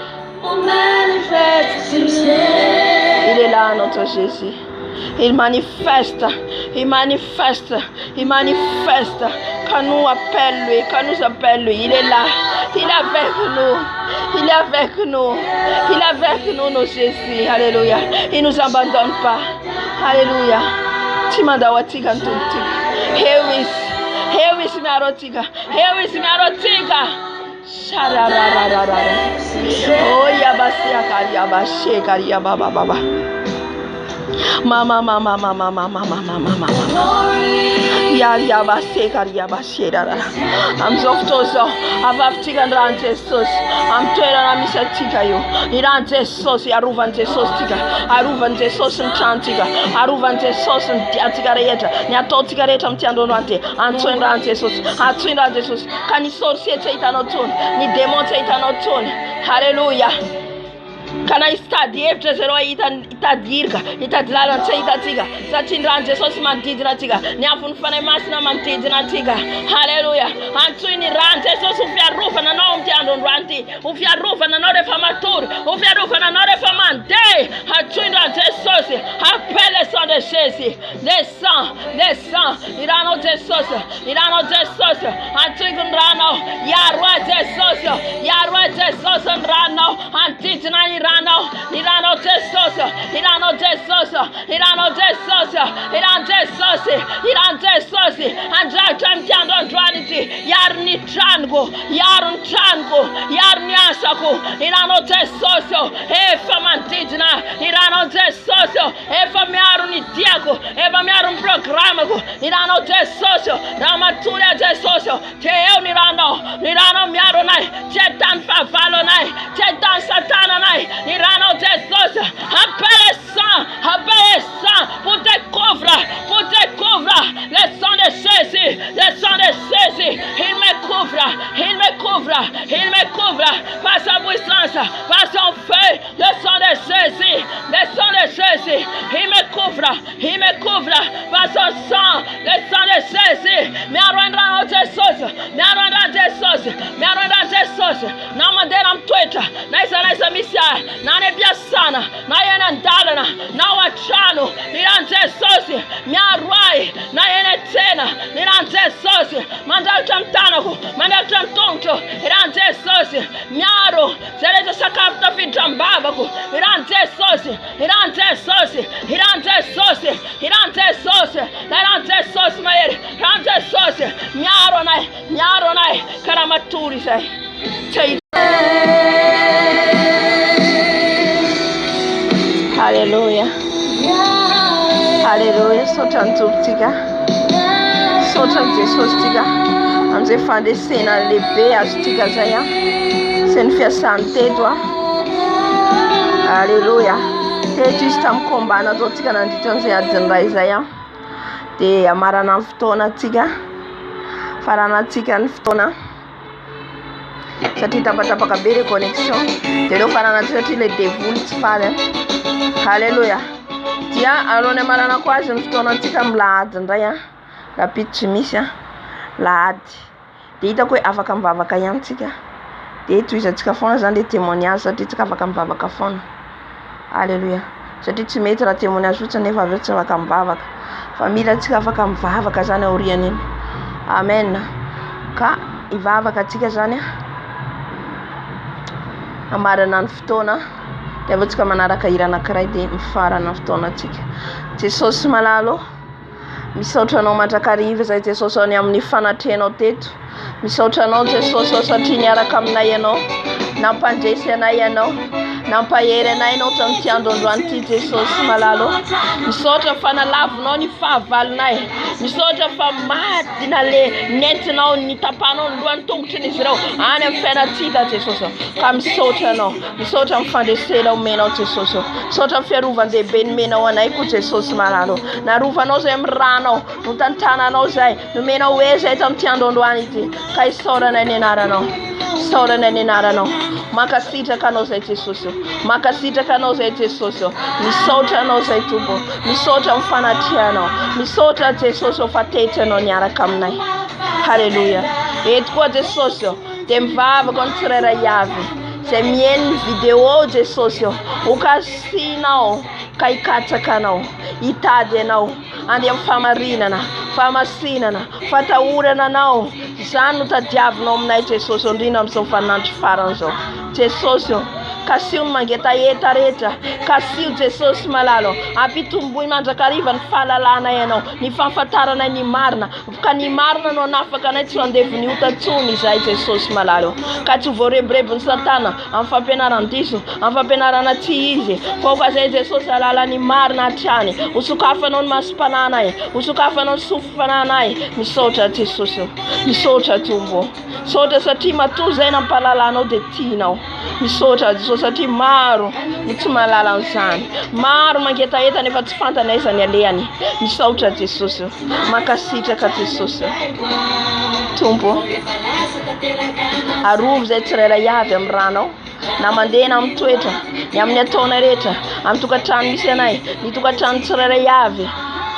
on manifeste. Il est là, notre Jésus. Il manifeste. Quand nous appelle lui, il est là. Il est avec nous, nos Jésus. Alléluia. Il ne nous abandonne pas. Alléluia. Timanda watika ntutika. Hewis miarotika. Shararararara. Oh yabasia karia baba. Mama. I'm zoftozo. Avaftika ndrante sos. I'm toera na misatika yo. Irante sos yaruvante sos tika. Aruvante sos nchantika. Aruvante sos ntiatika reta. Nyatotika reta mtiando nwante. Antoendrante sos. Kani sos yete itanoton. Ni demonte itanoton. Hallelujah. Kana istadi efjezero itadirka itadlala itatika satinranje sos mantidina tika nyafun fane masna mantidina tika. Haleluya. Antuini rante sos ufia rufa na no mtiando rante ufia rufa na no reformatur ufia rufa na no reformante antuini rante sos appelle son de Jésus descend irano de sos antuini rano yarwa de sos rano antitina Irano tesos, anja chamtiando ndraniti, yarun chango, Irano tesos, famantidna, Irano tesos, famiarun diago, famiarun programago, Irano tesos, ramaturia tesos, teo Nirano miaronai, chetan favalonai, chetan satananai, Irano tesos, appelle sang, pour te couvrir, le sang de Jésus, il me couvre, par sa puissance, par son feu, le sang de Jésus, il me couvre, par son sang, le sang de Jésus, me arrendra tesos, na manderam tweta, na isa misia, na nebia sana, na yena ndalana, na wachano, nirante sosi, miarwai, na yene tena, nirante sosi, mandal tamtanako, mandal tamtonto, nirante sosi, miaro, serete sakafta fitambabako, nirante sosi, maere, nirante sosi, miaro nai, karamaturi sai. Alléluia. Sotan tika. Amze fande sena lebe astika zaya. Sen fia santé toi. Alléluia. Te juste am kombana zotika na nditonze ya dendai zaya. Te amarana ftona tika. Farana tika ftona. Sati tapata kabere connexion. Te do farana tika le dévoule fare. Alléluia. Tia alone marana quasi ftona tika mlad ndaya. La pitchimisia lad. Dita ko afaka mbavaka yantika. Te tuisa tika fona zande témoignage sati tika afaka mbavaka fona. Alléluia. Sati tu mettre la témoignage utsa neva vetsa afaka mbavaka. Família tika afaka mbavaka zana orianini. Amen. ka ivavaka atsika zany amarana ny fotoana dia avy manaraka hira anankiray dia mifarana ny fotoana atsika. Jesosy malalo, misaotra anao mandrakariva izay Jesosy any amin'ny fanatrehanao teto. Misaotra anao Jesosy satria niaraka aminay ianao, nampandresy anay ianao, nampahery anay ianao tamin'ity androandroany ity Jesosy malalo. Misaotra fa nalavinao ny fahavalonay, misaotra fa maty na le nentinao ny tapanao ny lohan'ny tongotrin'izy ireo any amin'ny fiainantsika Jesosy. Ka misaotra anao, misaotra amin'ny fandresena omenao Jesosy, misaotra amin'ny fiarovan-dehibe nomenao anay koa Jesosy malalo. Narovanao izay amin'ny ranao, no tantrananao izay, nomenao hoe izay tamin'ity androandroany ity. Ka isaorana ny anaranao, isaorana ny anaranao. Makasitraka anao izay Jesosy, makasitraka anao izay Jesosy. Misaotra anao izay Tompo, misaotra amin'ny fanatrehanao, misaotra Jesosy fa tetranao niaraka aminay. Halleluja. Eto koa Jesosy dia mivavaka ny tsirairay avy izay mihaino ny vidéo Jesosy, hokasianao ka hikatsaka anao, hitady anao andeha amin'ny famarinana, famasinana, fatahorana anao. Izany no tadiavinao aminay Jesosy indrindra amin'izao vaninandro farany izao Jesosy. Kasio ny mangetaeta rehetra, kasio Jesosy malalo, ampitomboy mandrakariva ny fahalalana ianao, ny fahafantarana ny marina, ka ny marina no anafaka anay tsy andeviny hotatsony izay Jesosy malalo. Ka tsy voareborebo ny Satana amin'ny fampianaran-diso, amin'ny fampianarana tsy izy, fa ka izay Jesosy alala ny marina hatrany, hosokafanao ny masom-pananay, hosokafanao ny sofo-pananay. Misaotra Jesosy, misaotra Tompo, misaotra satria matoa izay nampahalalanao dia tianao. Misaotra Jesosy satria maro ny tsy mahalala an'izany, maro mangetaeta nefa tsy fantany aiza ny alehany. Misaotra Jesosy, makasitraka Jesosy. Tompo, arovy izay tsirairay avy amin'ny ranao, na mandeha na amin'ny toetra, ny amin'ny ataona rehetra, amin'ny tokantrano misy anay, ny tokantrano tsirairay avy.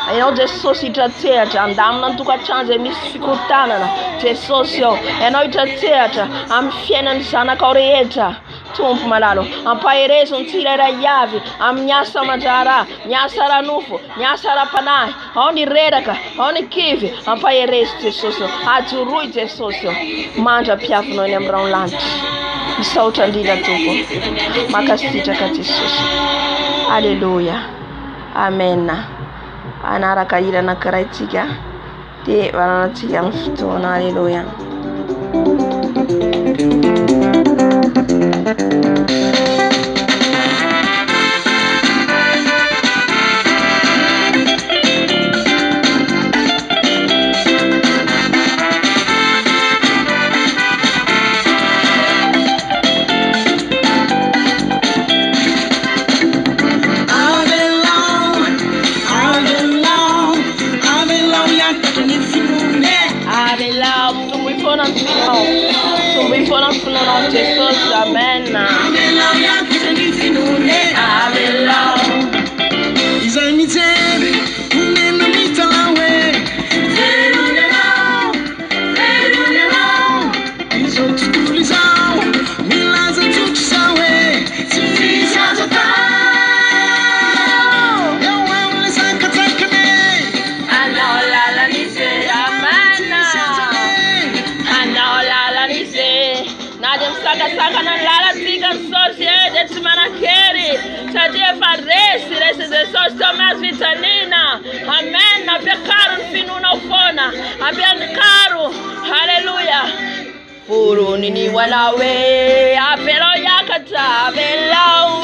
Ianao Jesosy hitratsehatra, andamina ny tokantrano izay misy fikorontanana Jesosy ao. Ianao hitratsehatra amin'ny fiainan'ny zanakao rehetra Tompo malalo, ampaherezo ny tsirairay avy amin'ny asa aman-draharaha, ny asa ranofo, ny asa ara-panahy, ao ny reraka, ao ny kivy, ampaherezo Jesosy, ajoroy Jesosy, mandra-piavinao ny amin'ny raon'lanitra. Misaotra indrindra Tompo, makasitraka Jesosy. Alleluja, amen. Anaraka hira anankiray tsika dia varanantsika amin'ny fotoana. Alleluja. Jesus, amen. Saka na lala tika sociedade tsy manakely satria efa resy Jesosy tomazy vitanina. Amen. Ampiakaro ny finonao foana, ampiakaro. Halleluja. Voroniny hoanao hoe avelao hiakatra, avelao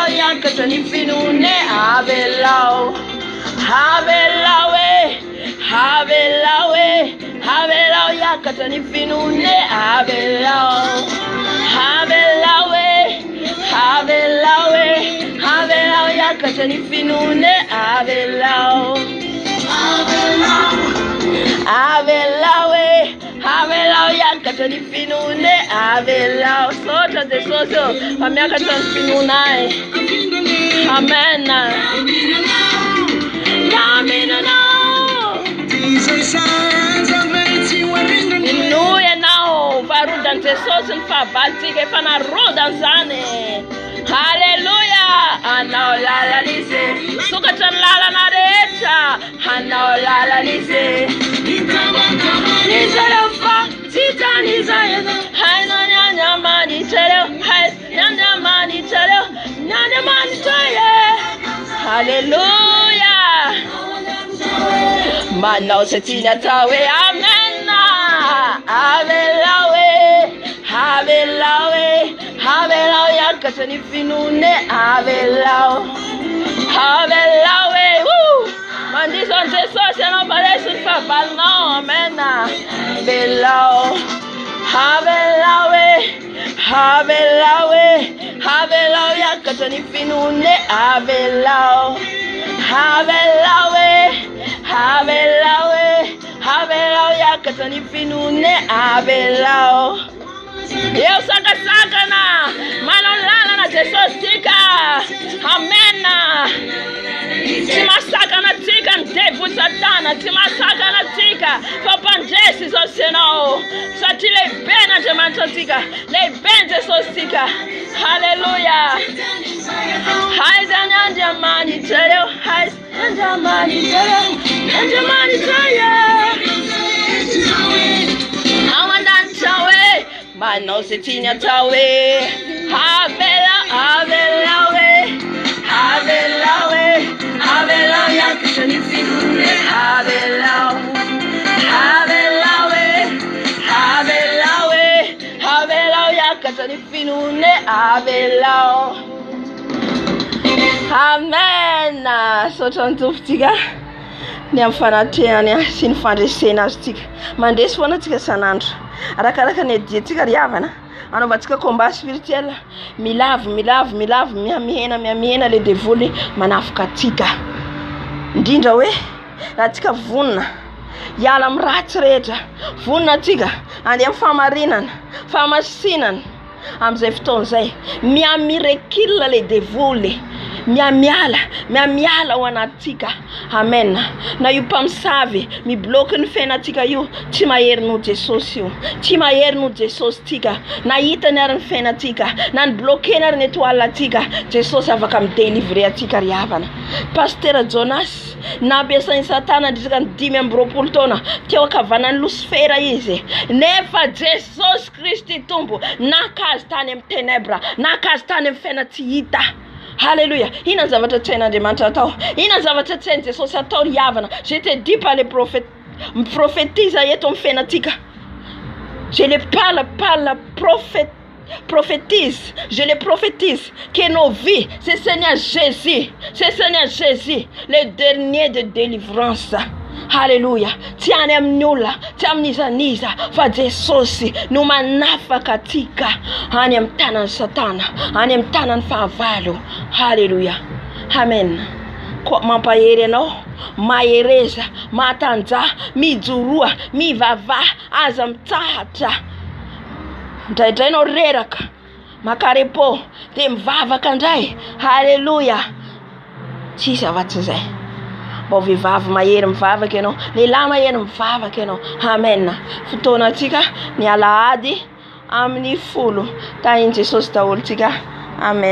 hiakatra ny finone, avelao hiakatra ny finone, avelao hiakatra ny finone, avelao hiakatra ny finone, avelao. Sotra Jesosy fa miakatra ny finonay. Amen. Inu ianao varodany Jesosy ny fahavalitsika efa narodany zany. Halleluja. Anao lalany izy, sokatra ny lalana rehetra, anao lalany izy, Hallelujah. Manao se tina tawe. Amen. Havelawe. Havelawe. Havelawe. Yakatani finune. Havelau. Havelawe. Woo. Mandis on te so se no parece un papal. No. Amen. Havelau. Havelawe. Havelawe. Havelau. Yakatani finune. Havelau. Havelawe. Havelawe. Havelau. Yakatani finune. Havelau. Eu saca na manolala na Jesus tika. Amen. Timasaka na tika ndevu satana. Timasaka na tika. Fapandesi so seno. Satile bena jemanta tika. Le bende so tika. Hallelujah. Haizanya njamani tayo. Haizanya njamani tayo. Njamani tayo. Awandanchawe. Mano se tinya tawe. Havelawe. Havelawe. Havelawe. Yakashani finune. Havelawe. Havelawe. Havelawe. Havelawe. Yakashani finune. Havelawe. Amen. So tantuftiga. Ni amfanatehany sy ny fandresena azy tika mandresy foana tika sanandro arakaraka ny dietika riavana anaovantsika combat spirituel milavo mihena le devoly manafika tika indrindra hoe raha tika vonina hiala amin'ny ratsy rehetra vonina tika andeha amin'ny famarinana famasinana amin'izay fotoana izay miamirekila le devoly miamiala ho anatika. Amen. Na io mpamosavy mibloque ny fiainatika io tsy maherin'o Jesosy io tsy maherin'o Jesosy tika na hitany ary ny fiainatika na ny bloquena ary ny étoile tika Jesosy afaka midélivrer atika riavana. Pasteur Jonas nampiasainy satana ndrisaka ny 5 taona teo akavanany Lucifera izy nefa Jesosy Kristy tombo nakazy tany amin'ny ténèbres nakazy tany amin'ny fiaina tsy hita. Alléluia. Ina zavatra tsain'Andriamanitra atao. Ina zavatra tsain'i Jesosy atao riavana. Je te dis par les prophètes. Prophétise eto amin'ny fiainatika. Je les prophétise. Je les prophétise que nos vies, c'est Seigneur Jésus. C'est Seigneur Jésus, le dernier de délivrance. Hallelujah. Tiane amnyola, tiamnizaniza, fa Jesosy no manafaka tika. Any am'tanan'ny satana, any am'tanan'ny fahavalo. Hallelujah. Amen. Ko mampahery anao, mahereza, matanja, mijoroa, mivava, aza mitahatra. Ndraindray anao reraka, makarepo, de mivavaka ndray. Hallelujah. Tsisy afatsy zay. Bo vehivavy mahery mivavaka ianao, lehilahy mahery mivavaka ianao. Amen. Fotoana atsika ny alahady amin'ny 10 tahin'i Jesosy daholo tsika. Amen.